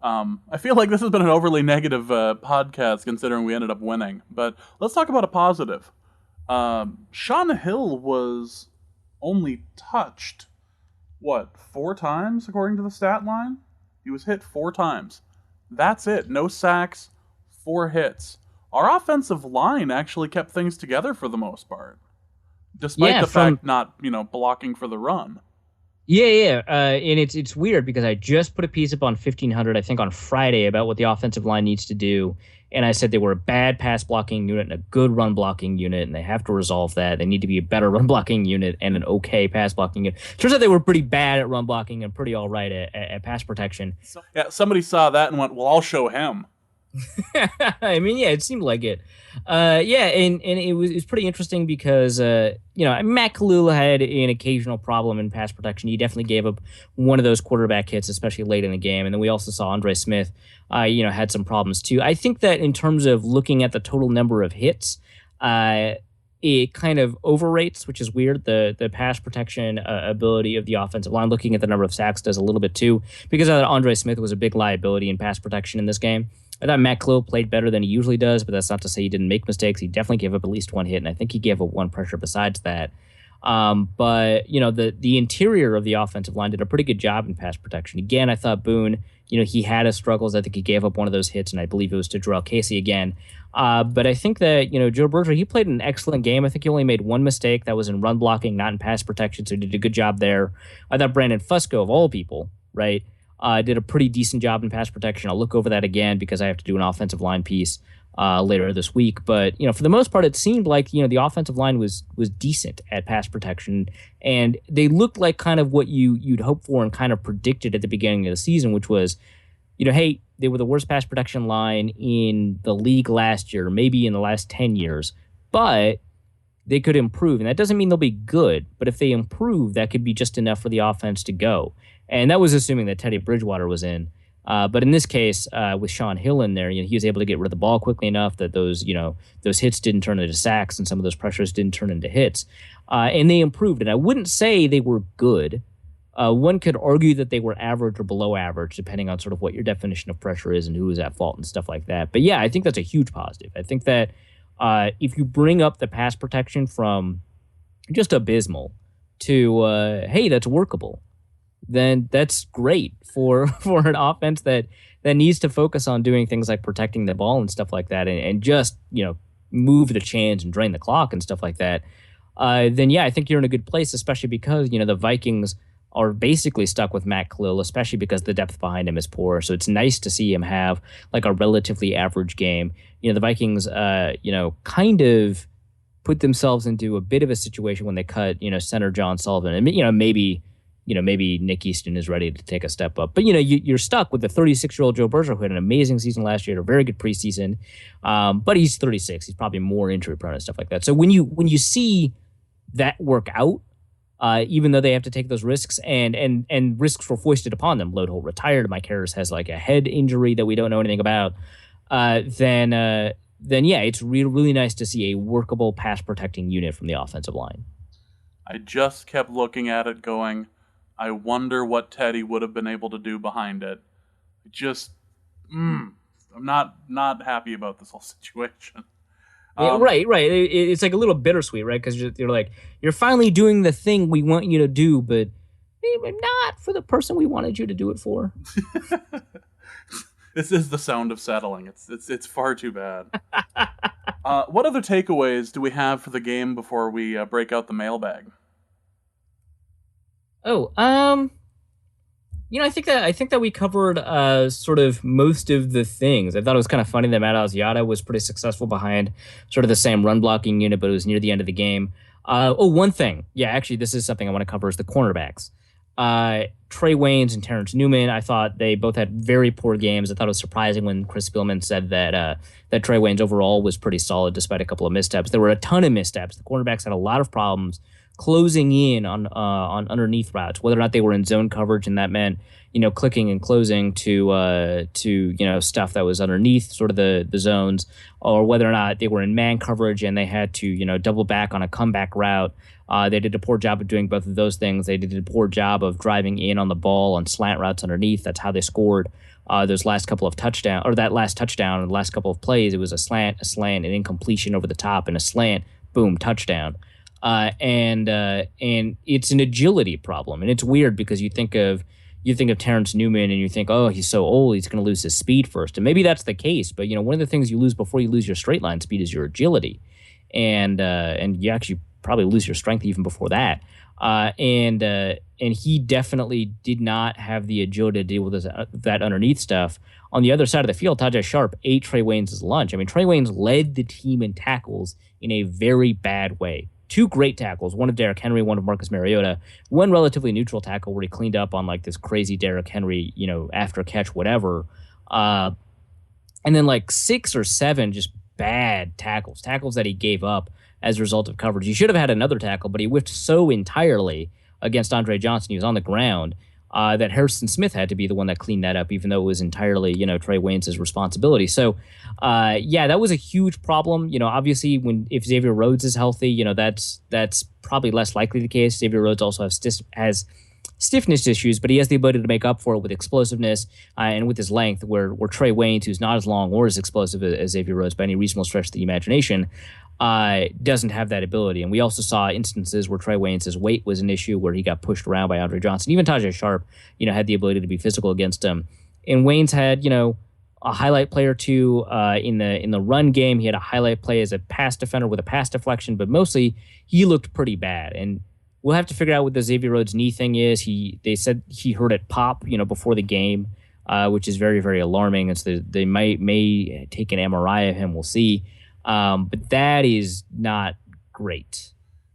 I feel like this has been an overly negative podcast considering we ended up winning, but let's talk about a positive. Shaun Hill was only touched, 4 times according to the stat line? He was hit 4 times. That's it. No sacks, 4 hits. Our offensive line actually kept things together for the most part, despite the fact not, blocking for the run. Yeah. And it's weird because I just put a piece up on 1500, I think on Friday, about what the offensive line needs to do. And I said they were a bad pass blocking unit and a good run blocking unit, and they have to resolve that. They need to be a better run blocking unit and an okay pass blocking unit. Turns out they were pretty bad at run blocking and pretty all right at pass protection. Yeah, somebody saw that and went, well, I'll show him. I mean, yeah, it seemed like it. And it was pretty interesting because Matt Kalula had an occasional problem in pass protection. He definitely gave up one of those quarterback hits, especially late in the game. And then we also saw Andre Smith, had some problems too. I think that in terms of looking at the total number of hits, it kind of overrates, which is weird. The pass protection ability of the offensive line, looking at the number of sacks, does a little bit too, because I thought Andre Smith was a big liability in pass protection in this game. I thought Matt Kalula played better than he usually does, but that's not to say he didn't make mistakes. He definitely gave up at least 1 hit, and I think he gave up 1 pressure besides that. But the interior of the offensive line did a pretty good job in pass protection. Again, I thought Boone, he had his struggles. I think he gave up one of those hits, and I believe it was to Jarrell Casey again. But I think that, Joe Berger, he played an excellent game. I think he only made 1 mistake. That was in run blocking, not in pass protection, so he did a good job there. I thought Brandon Fusco, of all people, right, did a pretty decent job in pass protection. I'll look over that again because I have to do an offensive line piece later this week. But, for the most part, it seemed like, the offensive line was decent at pass protection. And they looked like kind of what you'd hope for and kind of predicted at the beginning of the season, which was, hey, they were the worst pass protection line in the league last year, maybe in the last 10 years. But they could improve. And that doesn't mean they'll be good. But if they improve, that could be just enough for the offense to go. And that was assuming that Teddy Bridgewater was in. But in this case, with Shaun Hill in there, he was able to get rid of the ball quickly enough that those hits didn't turn into sacks and some of those pressures didn't turn into hits. And they improved. And I wouldn't say they were good. One could argue that they were average or below average, depending on sort of what your definition of pressure is and who is at fault and stuff like that. But yeah, I think that's a huge positive. I think that if you bring up the pass protection from just abysmal to, hey, that's workable, then that's great for an offense that needs to focus on doing things like protecting the ball and stuff like that, and just move the chains and drain the clock and stuff like that. Then yeah, I think you're in a good place, especially because the Vikings are basically stuck with Matt Kalula, especially because the depth behind him is poor. So it's nice to see him have like a relatively average game. The Vikings, kind of put themselves into a bit of a situation when they cut center John Sullivan, and maybe Nick Easton is ready to take a step up. But, you're stuck with the 36-year-old Joe Berger, who had an amazing season last year, a very good preseason. But he's 36. He's probably more injury prone and stuff like that. So when you see that work out, even though they have to take those risks and risks were foisted upon them, Lodeholt retired, Mike Harris has like a head injury that we don't know anything about, then yeah, it's really nice to see a workable pass protecting unit from the offensive line. I just kept looking at it going, I wonder what Teddy would have been able to do behind it. Just, I'm not happy about this whole situation. Yeah, right. It's like a little bittersweet, right? Because you're like, you're finally doing the thing we want you to do, but not for the person we wanted you to do it for. This is the sound of settling. It's far too bad. What other takeaways do we have for the game before we break out the mailbag? Oh, I think that we covered sort of most of the things. I thought it was kind of funny that Matt Asiata was pretty successful behind sort of the same run blocking unit, but it was near the end of the game. One thing. Yeah, actually, this is something I want to cover is the cornerbacks. Trey Waynes and Terrence Newman, I thought they both had very poor games. I thought it was surprising when Chris Spielman said that Trey Waynes overall was pretty solid despite a couple of missteps. There were a ton of missteps. The cornerbacks had a lot of problems closing in on underneath routes, whether or not they were in zone coverage, and that meant clicking and closing to stuff that was underneath sort of the zones, or whether or not they were in man coverage and they had to double back on a comeback route. They did a poor job of doing both of those things. They did a poor job of driving in on the ball on slant routes underneath. That's how they scored those last couple of touchdowns, or that last touchdown, and the last couple of plays. It was a slant, an incompletion over the top, and a slant, boom, touchdown. And it's an agility problem, and it's weird because you think of Terrence Newman and you think, oh, he's so old, he's going to lose his speed first, and maybe that's the case. But one of the things you lose before you lose your straight line speed is your agility, and you actually probably lose your strength even before that. And he definitely did not have the agility to deal with that underneath stuff. On the other side of the field, Tajay Sharp ate Trey Waynes' lunch. I mean, Trey Waynes led the team in tackles in a very bad way. Two great tackles, one of Derrick Henry, one of Marcus Mariota, one relatively neutral tackle where he cleaned up on like this crazy Derrick Henry, after catch, whatever. And then like 6 or 7 just bad tackles that he gave up as a result of coverage. He should have had another tackle, but he whiffed so entirely against Andre Johnson. He was on the ground that Harrison Smith had to be the one that cleaned that up, even though it was entirely, Trey Waynes' responsibility. So, that was a huge problem. Obviously, if Xavier Rhodes is healthy, that's probably less likely the case. Xavier Rhodes also has stiffness issues, but he has the ability to make up for it with explosiveness and with his length, where Trey Waynes, who's not as long or as explosive as Xavier Rhodes by any reasonable stretch of the imagination, doesn't have that ability. And we also saw instances where Trey Waynes' weight was an issue, where he got pushed around by Andre Johnson. Even Tajay Sharp, had the ability to be physical against him. And Waynes had, a highlight play or two in the run game. He had a highlight play as a pass defender with a pass deflection, but mostly he looked pretty bad. And we'll have to figure out what the Xavier Rhodes knee thing is. They said he heard it pop, before the game, which is very, very alarming. And so they may take an MRI of him. We'll see. But that is not great.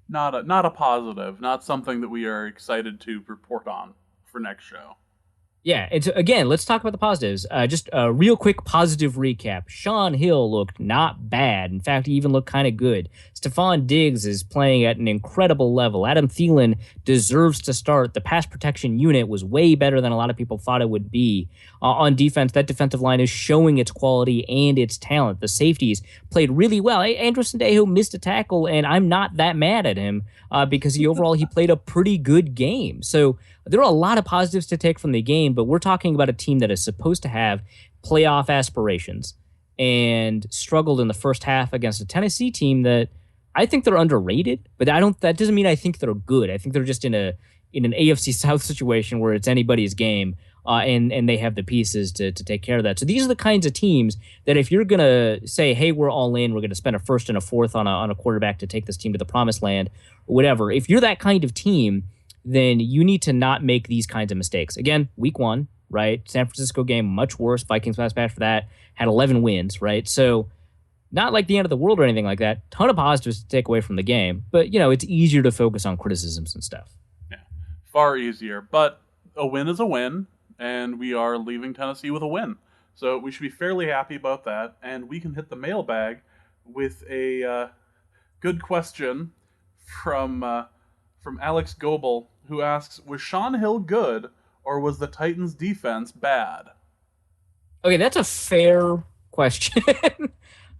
Not a positive. Not something that we are excited to report on for next show. Yeah, and again, let's talk about the positives. Just a real quick positive recap. Shaun Hill looked not bad. In fact, he even looked kind of good. Stephon Diggs is playing at an incredible level. Adam Thielen deserves to start. The pass protection unit was way better than a lot of people thought it would be. On defense, that defensive line is showing its quality and its talent. The safeties played really well. Andrew Sendejo missed a tackle, and I'm not that mad at him because he played a pretty good game. So there are a lot of positives to take from the game, but we're talking about a team that is supposed to have playoff aspirations and struggled in the first half against a Tennessee team that I think they're underrated, but that doesn't mean I think they're good. I think they're just in an AFC South situation where it's anybody's game, and they have the pieces to take care of that. So these are the kinds of teams that if you're going to say, hey, we're all in, we're going to spend a first and a fourth on a quarterback to take this team to the promised land, or whatever. If you're that kind of team, then you need to not make these kinds of mistakes. Again, week 1, right? San Francisco game, much worse. Vikings last patch for that, had 11 wins, right? So not like the end of the world or anything like that. Ton of positives to take away from the game. But, it's easier to focus on criticisms and stuff. Yeah, far easier. But a win is a win, and we are leaving Tennessee with a win. So we should be fairly happy about that. And we can hit the mailbag with a good question from Alex Goebel, who asks, was Shaun Hill good, or was the Titans' defense bad? Okay, that's a fair question.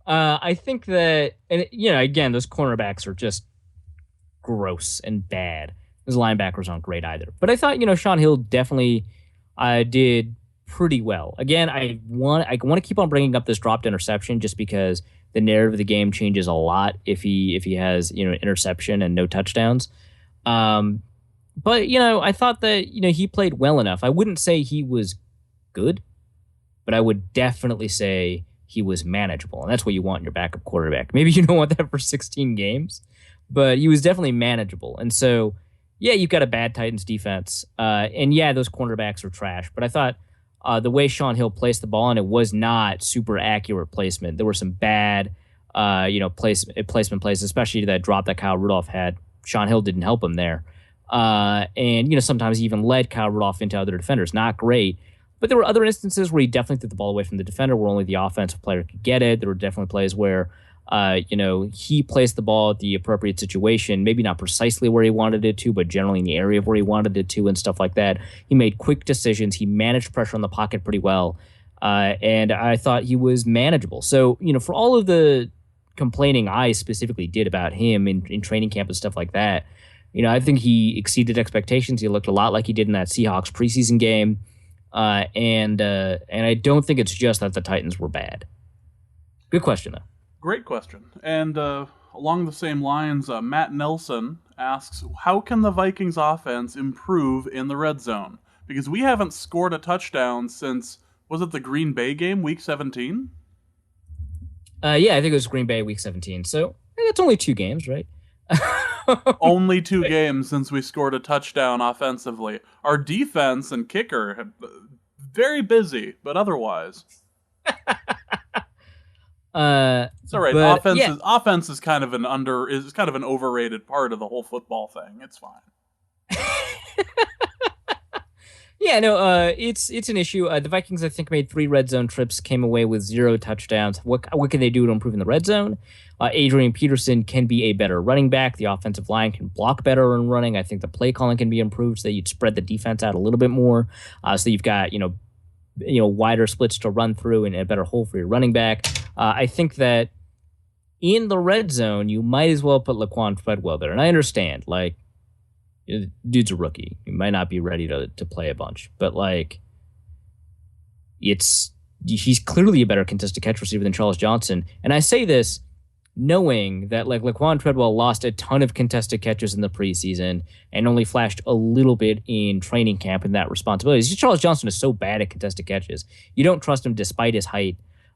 I think that, and again, those cornerbacks are just gross and bad. His linebackers aren't great either. But I thought, Shaun Hill definitely did pretty well. Again, I want to keep on bringing up this dropped interception just because the narrative of the game changes a lot if he has an interception and no touchdowns. But I thought that he played well enough. I wouldn't say he was good, but I would definitely say he was manageable, and that's what you want in your backup quarterback. Maybe you don't want that for 16 games, but he was definitely manageable. And so, yeah, you've got a bad Titans defense, and yeah, those cornerbacks are trash. But I thought the way Shaun Hill placed the ball, and it was not super accurate placement. There were some bad, placement plays, especially that drop that Kyle Rudolph had. Shaun Hill didn't help him there, and sometimes he even led Kyle Rudolph into other defenders. Not great. But there were other instances where he definitely threw the ball away from the defender where only the offensive player could get it. There were definitely plays where, he placed the ball at the appropriate situation, maybe not precisely where he wanted it to, but generally in the area of where he wanted it to and stuff like that. He made quick decisions. He managed pressure on the pocket pretty well. And I thought he was manageable. So, for all of the complaining I specifically did about him in training camp and stuff like that, I think he exceeded expectations. He looked a lot like he did in that Seahawks preseason game. And I don't think it's just that the Titans were bad. Good question, though. Great question. And along the same lines, Matt Nelson asks, how can the Vikings offense improve in the red zone? Because we haven't scored a touchdown since, was it the Green Bay game, week 17? Yeah, I think it was Green Bay week 17. So it's only 2 games, right? Only 2 games since we scored a touchdown offensively. Our defense and kicker have very busy, but otherwise, it's all right. Offense is kind of an overrated part of the whole football thing. It's fine. Yeah, no, it's an issue. The Vikings, I think, made 3 red zone trips, came away with 0 touchdowns. What can they do to improve in the red zone? Adrian Peterson can be a better running back. The offensive line can block better in running. I think the play calling can be improved so that you'd spread the defense out a little bit more. So you've got wider splits to run through and a better hole for your running back. I think that in the red zone, you might as well put Laquan Treadwell there. And I understand, dude's a rookie. He might not be ready to play a bunch, but he's clearly a better contested catch receiver than Charles Johnson. And I say this knowing that Laquan Treadwell lost a ton of contested catches in the preseason and only flashed a little bit in training camp in that responsibility. Charles Johnson is so bad at contested catches. You don't trust him despite his height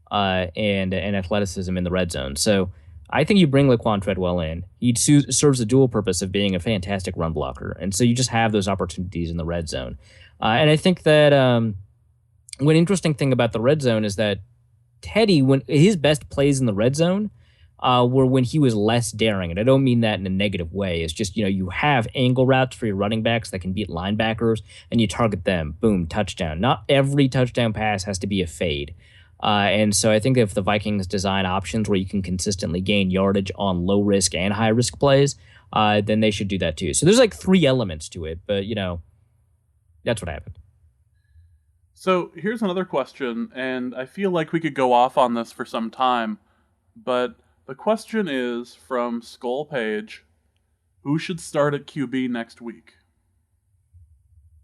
and athleticism in the red zone. So I think you bring Laquan Treadwell in. He serves the dual purpose of being a fantastic run blocker. And so you just have those opportunities in the red zone. And I think that one interesting thing about the red zone is that Teddy, when his best plays in the red zone were when he was less daring. And I don't mean that in a negative way. It's just, you have angle routes for your running backs that can beat linebackers and you target them. Boom, touchdown. Not every touchdown pass has to be a fade. And so I think if the Vikings design options where you can consistently gain yardage on low risk and high risk plays, then they should do that too. So there's 3 elements to it, but that's what happened. So here's another question, and I feel like we could go off on this for some time, but the question is from Skull Page, who should start at QB next week?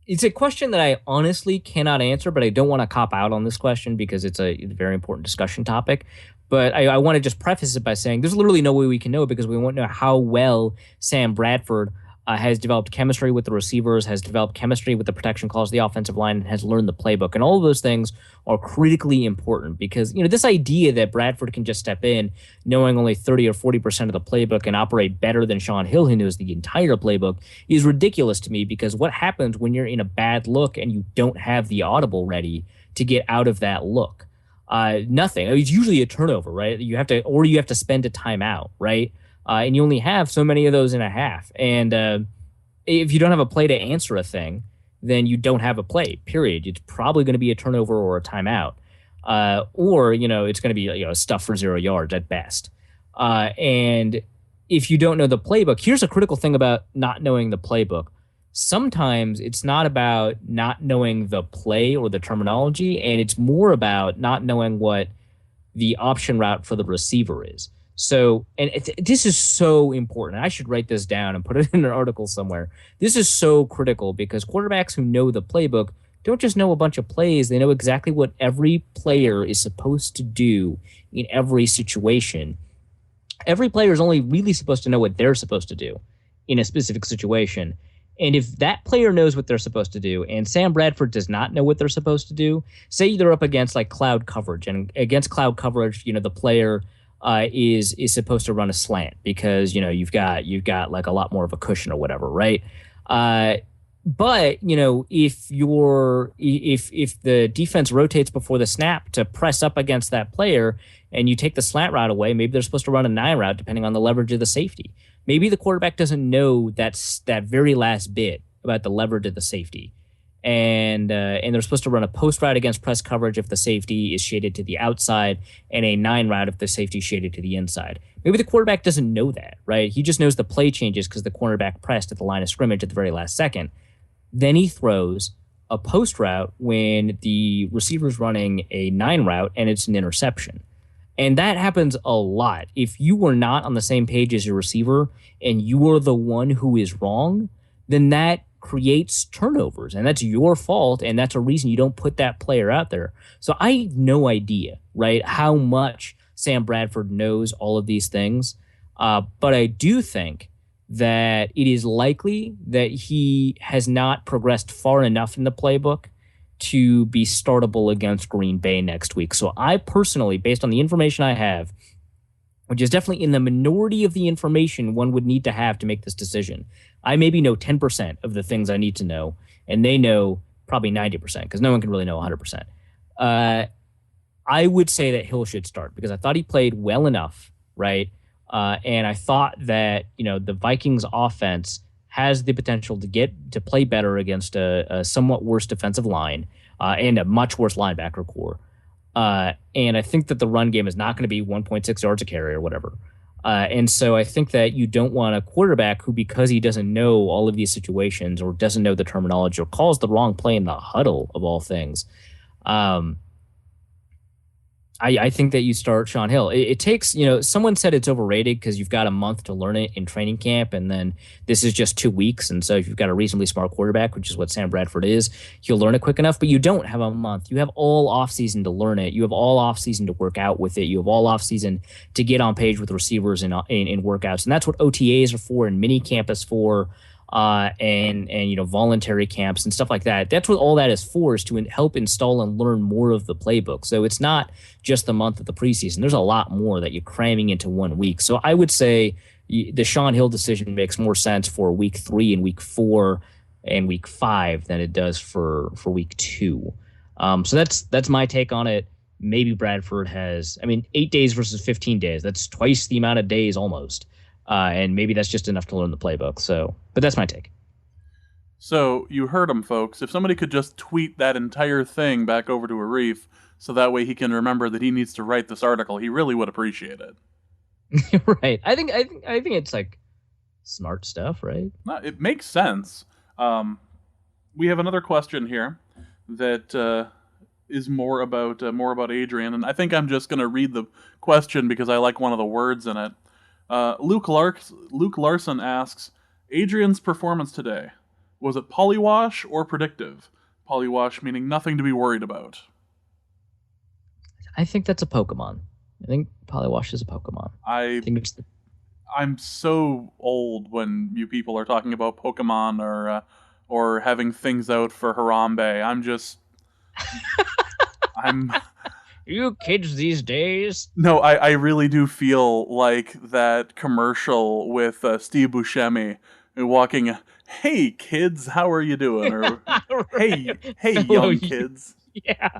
It's a question that I honestly cannot answer, but I don't want to cop out on this question because it's a very important discussion topic. But I want to just preface it by saying there's literally no way we can know because we won't know how well Sam Bradford has developed chemistry with the receivers, has developed chemistry with the protection calls, the offensive line, and has learned the playbook. And all of those things are critically important because, this idea that Bradford can just step in knowing only 30 or 40% of the playbook and operate better than Shaun Hill, who knows the entire playbook, is ridiculous to me because what happens when you're in a bad look and you don't have the audible ready to get out of that look? Nothing. It's usually a turnover, right? You have to spend a timeout, right? And you only have so many of those in a half. And if you don't have a play to answer a thing, then you don't have a play, period. It's probably going to be a turnover or a timeout. Or it's going to be a stuff for 0 yards at best. And if you don't know the playbook, here's a critical thing about not knowing the playbook. Sometimes it's not about not knowing the play or the terminology, and it's more about not knowing what the option route for the receiver is. So, and this is so important. I should write this down and put it in an article somewhere. This is so critical because quarterbacks who know the playbook don't just know a bunch of plays. They know exactly what every player is supposed to do in every situation. Every player is only really supposed to know what they're supposed to do in a specific situation. And if that player knows what they're supposed to do and Sam Bradford does not know what they're supposed to do, say they're up against like cloud coverage, and against cloud coverage, the player is supposed to run a slant because you've got like a lot more of a cushion or whatever, right? But if the defense rotates before the snap to press up against that player and you take the slant route away, maybe they're supposed to run a 9 route depending on the leverage of the safety. Maybe the quarterback doesn't know that very last bit about the leverage of the safety. And they're supposed to run a post route against press coverage if the safety is shaded to the outside, and a 9 route if the safety is shaded to the inside. Maybe the quarterback doesn't know that, right? He just knows the play changes because the cornerback pressed at the line of scrimmage at the very last second. Then he throws a post route when the receiver's running a 9 route and it's an interception. And that happens a lot. If you were not on the same page as your receiver and you are the one who is wrong, then that creates turnovers, and that's your fault, and that's a reason you don't put that player out there. So I have no idea, right, how much Sam Bradford knows all of these things, but I do think that it is likely that he has not progressed far enough in the playbook to be startable against Green Bay next week. So I personally, based on the information I have, which is definitely in the minority of the information one would need to have to make this decision, I maybe know 10% of the things I need to know, and they know probably 90% because no one can really know 100%. I would say that Hill should start because I thought he played well enough, right? And I thought that the Vikings offense has the potential to play better against a somewhat worse defensive line and a much worse linebacker core. And I think that the run game is not going to be 1.6 yards a carry or whatever. And so I think that you don't want a quarterback who, because he doesn't know all of these situations or doesn't know the terminology or calls the wrong play in the huddle of all things, I think that you start Shaun Hill. It takes, someone said it's overrated because you've got a month to learn it in training camp, and then this is just 2 weeks. And so if you've got a reasonably smart quarterback, which is what Sam Bradford is, he'll learn it quick enough. But you don't have a month. You have all offseason to learn it. You have all offseason to work out with it. You have all offseason to get on page with receivers in workouts. And that's what OTAs are for and mini camp is for. And voluntary camps and stuff like that. That's what all that is for, is to help install and learn more of the playbook. So it's not just the month of the preseason. There's a lot more that you're cramming into 1 week. So I would say the Shaun Hill decision makes more sense for week 3 and week 4 and week 5 than it does for week 2. So that's my take on it. Maybe Bradford has, 8 days versus 15 days. That's twice the amount of days almost. And maybe that's just enough to learn the playbook. So, but that's my take. So you heard him, folks. If somebody could just tweet that entire thing back over to Arif, so that way he can remember that he needs to write this article, he really would appreciate it. Right. I think it's like smart stuff, right? No, it makes sense. We have another question here that is more about Adrian, and I think I'm just going to read the question because I like one of the words in it. Luke Larson asks, Adrian's performance today, was it polywash or predictive? Polywash meaning nothing to be worried about. I think that's a Pokemon. I think polywash is a Pokemon. I'm so old when you people are talking about Pokemon or having things out for Harambe. I'm You kids these days. No, I really do feel like that commercial with Steve Buscemi walking, hey, kids, how are you doing? Or, right. hey, young kids. Yeah.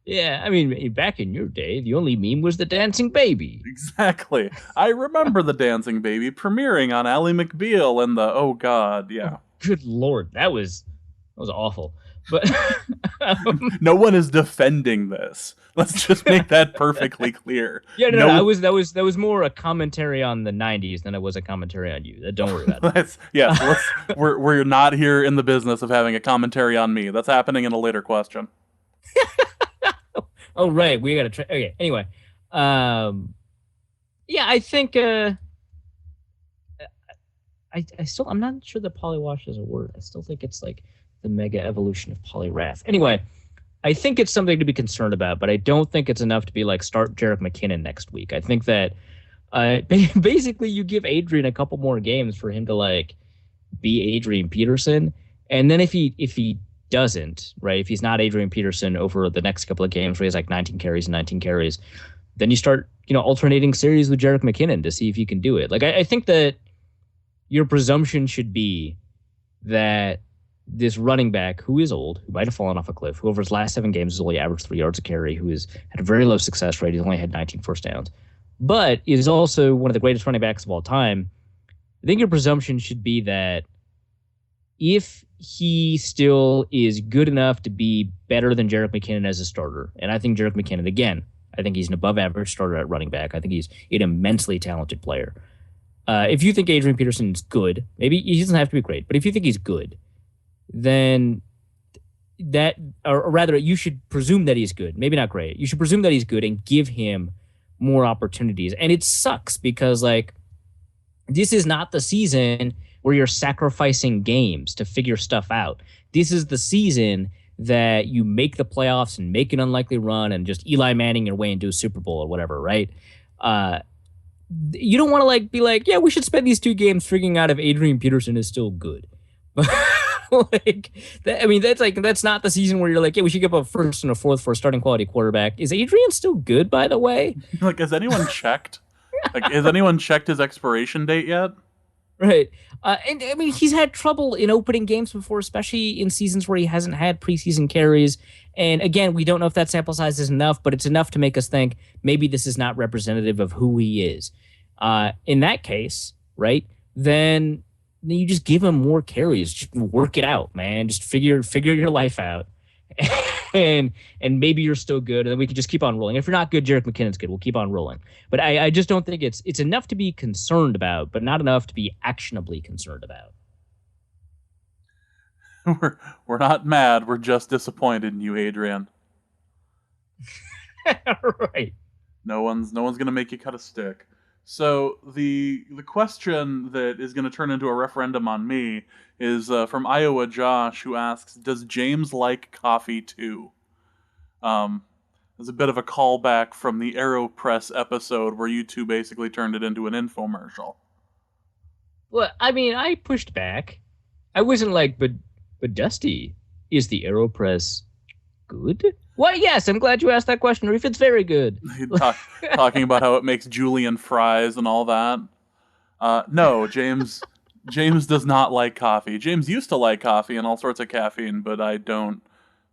Yeah, back in your day, the only meme was the dancing baby. Exactly. I remember the dancing baby premiering on Ally McBeal and oh, God, yeah. Good Lord, that was awful. But no one is defending this. Let's just make that perfectly clear. Yeah, no, that was more a commentary on the 90s than it was a commentary on you. Don't worry about it. We're not here in the business of having a commentary on me. That's happening in a later question. Oh, right. We got to try. Okay. Anyway, Yeah, I think I'm not sure that polywash is a word. I still think it's like the mega evolution of polyrath. Anyway, I think it's something to be concerned about, but I don't think it's enough to be like start Jerick McKinnon next week. I think that basically you give Adrian a couple more games for him to like be Adrian Peterson, and then if he doesn't, right, if he's not Adrian Peterson over the next couple of games where he's like 19 carries and 19 carries, then you start alternating series with Jerick McKinnon to see if you can do it. Like I think that your presumption should be that this running back who is old, who might have fallen off a cliff, who over his last 7 games has only averaged 3 yards a carry, who has had a very low success rate, he's only had 19 first downs, but is also one of the greatest running backs of all time. I think your presumption should be that if he still is good enough to be better than Jerick McKinnon as a starter, and I think Jerick McKinnon, again, I think he's an above average starter at running back. I think he's an immensely talented player. If you think Adrian Peterson is good, maybe he doesn't have to be great, but if you think he's good, then that, or rather, you should presume that he's good. Maybe not great. You should presume that he's good and give him more opportunities. And it sucks because, like, this is not the season where you're sacrificing games to figure stuff out. This is the season that you make the playoffs and make an unlikely run and just Eli Manning your way into a Super Bowl or whatever, right? You don't want to like be like, yeah, we should spend these 2 games figuring out if Adrian Peterson is still good. Like, that's not the season where you're like, yeah, we should give up a first and a fourth for a starting quality quarterback. Is Adrian still good, by the way? Like, has anyone checked? Like, has anyone checked his expiration date yet? Right. And I mean, he's had trouble in opening games before, especially in seasons where he hasn't had preseason carries. And again, we don't know if that sample size is enough, but it's enough to make us think maybe this is not representative of who he is. In that case, right, then you just give him more carries. Just work it out, man. Just figure your life out. and maybe you're still good, and then we can just keep on rolling. If you're not good, Jerick McKinnon's good. We'll keep on rolling. But I just don't think it's enough to be concerned about, but not enough to be actionably concerned about. We're not mad. We're just disappointed in you, Adrian. Right. No one's gonna make you cut a stick. So the question that is going to turn into a referendum on me is from Iowa Josh, who asks, "Does James like coffee too?" There's a bit of a callback from the AeroPress episode where you two basically turned it into an infomercial. Well, I mean, I pushed back. I wasn't like, but Dusty, is the AeroPress good? Well, yes, I'm glad you asked that question, Arif. It's very good. Talking about how it makes julienne fries and all that. No, James does not like coffee. James used to like coffee and all sorts of caffeine, but I don't.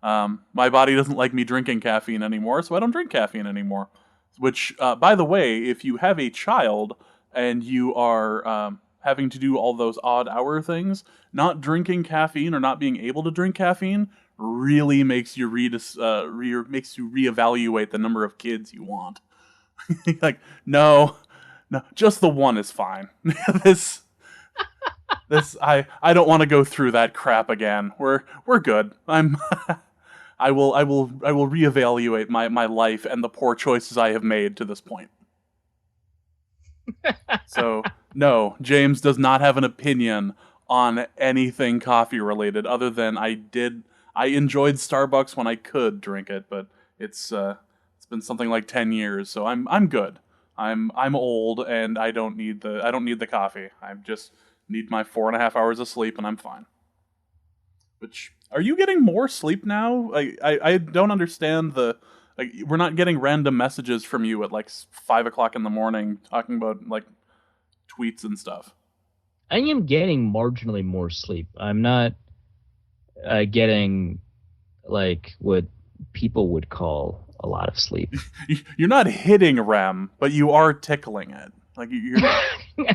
My body doesn't like me drinking caffeine anymore, so I don't drink caffeine anymore. Which, by the way, if you have a child and you are having to do all those odd hour things, not drinking caffeine or not being able to drink caffeine really makes you reevaluate the number of kids you want. Like, no, just the one is fine. this I don't want to go through that crap again. We're good. I will reevaluate my life and the poor choices I have made to this point. So, no, James does not have an opinion on anything coffee related other than I enjoyed Starbucks when I could drink it, but it's been something like 10 years, so I'm good. I'm old and I don't need the coffee. I just need my 4.5 hours of sleep and I'm fine. Which, are you getting more sleep now? I don't understand we're not getting random messages from you at like 5 o'clock in the morning talking about like tweets and stuff. I am getting marginally more sleep. I'm not getting like what people would call a lot of sleep. You're not hitting REM, but you are tickling it. Like you're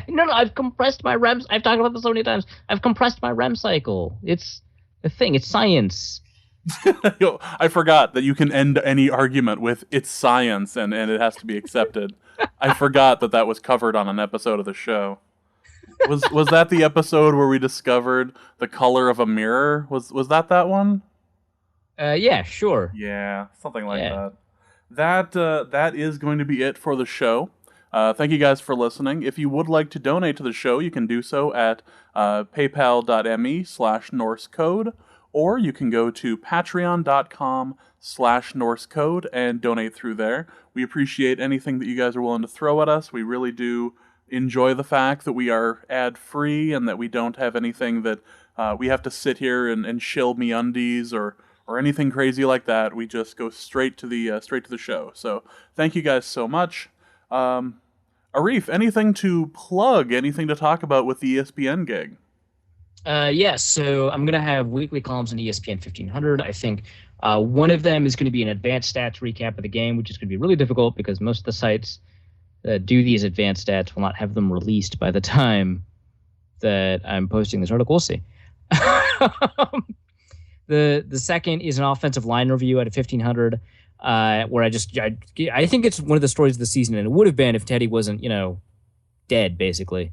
No, I've compressed my REM. I've talked about this so many times. I've compressed my REM cycle. It's a thing. It's science. I forgot that you can end any argument with "it's science" and it has to be accepted. I forgot that was covered on an episode of the show. Was that the episode where we discovered the color of a mirror? Was that one? Yeah, sure. Yeah, something like that. That is going to be it for the show. Thank you guys for listening. If you would like to donate to the show, you can do so at paypal.me/NorseCode, or you can go to patreon.com/NorseCode and donate through there. We appreciate anything that you guys are willing to throw at us. We really do enjoy the fact that we are ad-free and that we don't have anything that we have to sit here and shill MeUndies or anything crazy like that. We just go straight to the show. So thank you guys so much. Arif, anything to plug? Anything to talk about with the ESPN gig? Yes, so I'm going to have weekly columns in ESPN 1500. I think one of them is going to be an advanced stats recap of the game, which is going to be really difficult because most of the sites that do these advanced stats will not have them released by the time that I'm posting this article. We'll see. The second is an offensive line review at 1500, where I think it's one of the stories of the season, and it would have been if Teddy wasn't, dead, basically.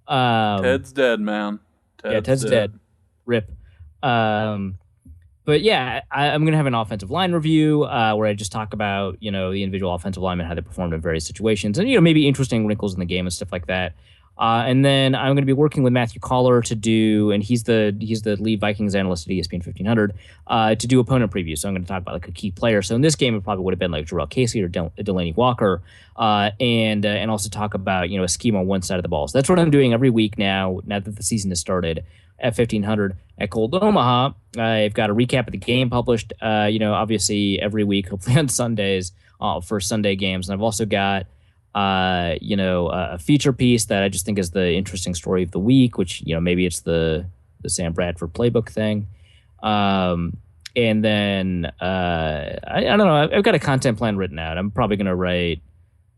Ted's dead, man. Ted's dead. Rip. But yeah, I'm going to have an offensive line review where I just talk about, the individual offensive linemen, how they performed in various situations, and, maybe interesting wrinkles in the game and stuff like that. And then I'm going to be working with Matthew Collar to do, and he's the lead Vikings analyst at ESPN 1500, to do opponent previews. So I'm going to talk about like a key player. So in this game, it probably would have been like Jarrell Casey or Delaney Walker, and also talk about a scheme on one side of the ball. So that's what I'm doing every week now that the season has started at 1500 at Cold Omaha. I've got a recap of the game published, obviously every week, hopefully on Sundays for Sunday games, and I've also got a feature piece that I just think is the interesting story of the week, which, maybe it's the Sam Bradford playbook thing. And then, I don't know, I've got a content plan written out. I'm probably going to write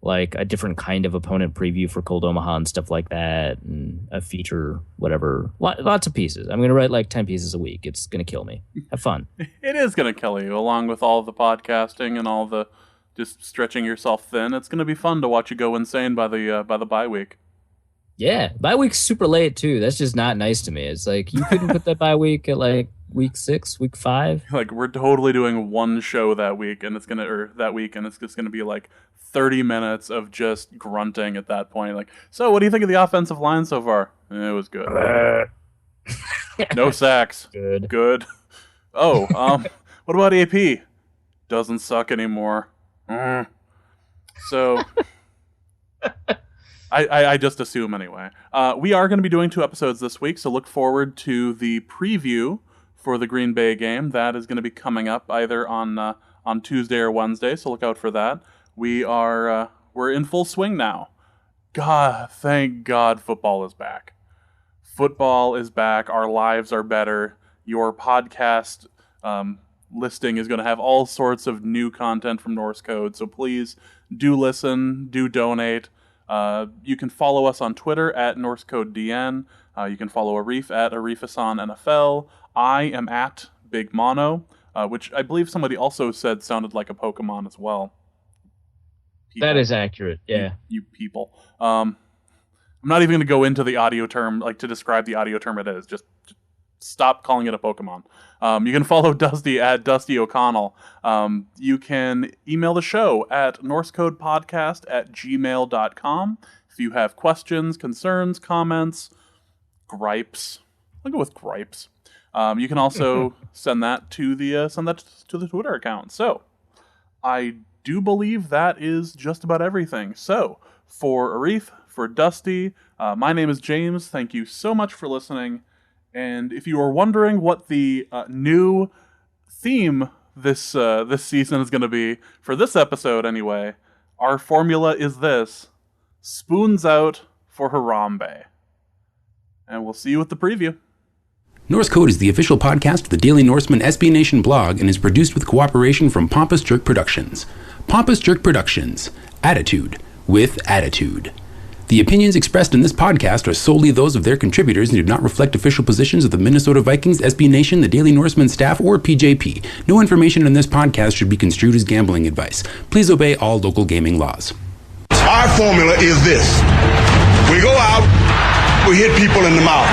like a different kind of opponent preview for Cold Omaha and stuff like that, and a feature, whatever, lots of pieces. I'm going to write like 10 pieces a week. It's going to kill me. Have fun. It is going to kill you, along with all the podcasting and all the just stretching yourself thin. It's going to be fun to watch you go insane by the bye week. Yeah, bye week's super late too. That's just not nice to me. It's like you couldn't put that bye week at like week 6, week 5. Like we're totally doing one show that week, and it's just gonna be like 30 minutes of just grunting at that point. Like, so what do you think of the offensive line so far? It was good. No sacks. Good. Oh, what about AP? Doesn't suck anymore. So I just assume anyway. We are going to be doing 2 episodes this week, so look forward to the preview for the Green Bay game. That is going to be coming up either on Tuesday or Wednesday, so look out for that. We're in full swing now. God, thank God football is back. Football is back. Our lives are better. Your podcast listing is going to have all sorts of new content from Norse Code, so please do listen, do donate. You can follow us on Twitter at NorseCodeDN. You can follow Arif at ArifAsanNFL. I am at Big Mono, which I believe somebody also said sounded like a Pokemon as well. People. That is accurate, yeah. You people. I'm not even going to go into the audio term, like to describe the audio term it is. Just stop calling it a Pokemon. You can follow Dusty at Dusty O'Connell. You can email the show at norsecodepodcast@gmail.com if you have questions, concerns, comments, gripes. I'll go with gripes. You can also send that to the Twitter account. So I do believe that is just about everything. So for Arif, for Dusty, my name is James. Thank you so much for listening. And if you are wondering what the new theme this season is going to be, for this episode anyway, our formula is this: spoons out for Harambe. And we'll see you at the preview. Norse Code is the official podcast of the Daily Norseman SB Nation blog and is produced with cooperation from Pompous Jerk Productions. Pompous Jerk Productions. Attitude with attitude. The opinions expressed in this podcast are solely those of their contributors and do not reflect official positions of the Minnesota Vikings, SB Nation, the Daily Norseman staff, or PJP. No information in this podcast should be construed as gambling advice. Please obey all local gaming laws. Our formula is this. We go out, we hit people in the mouth.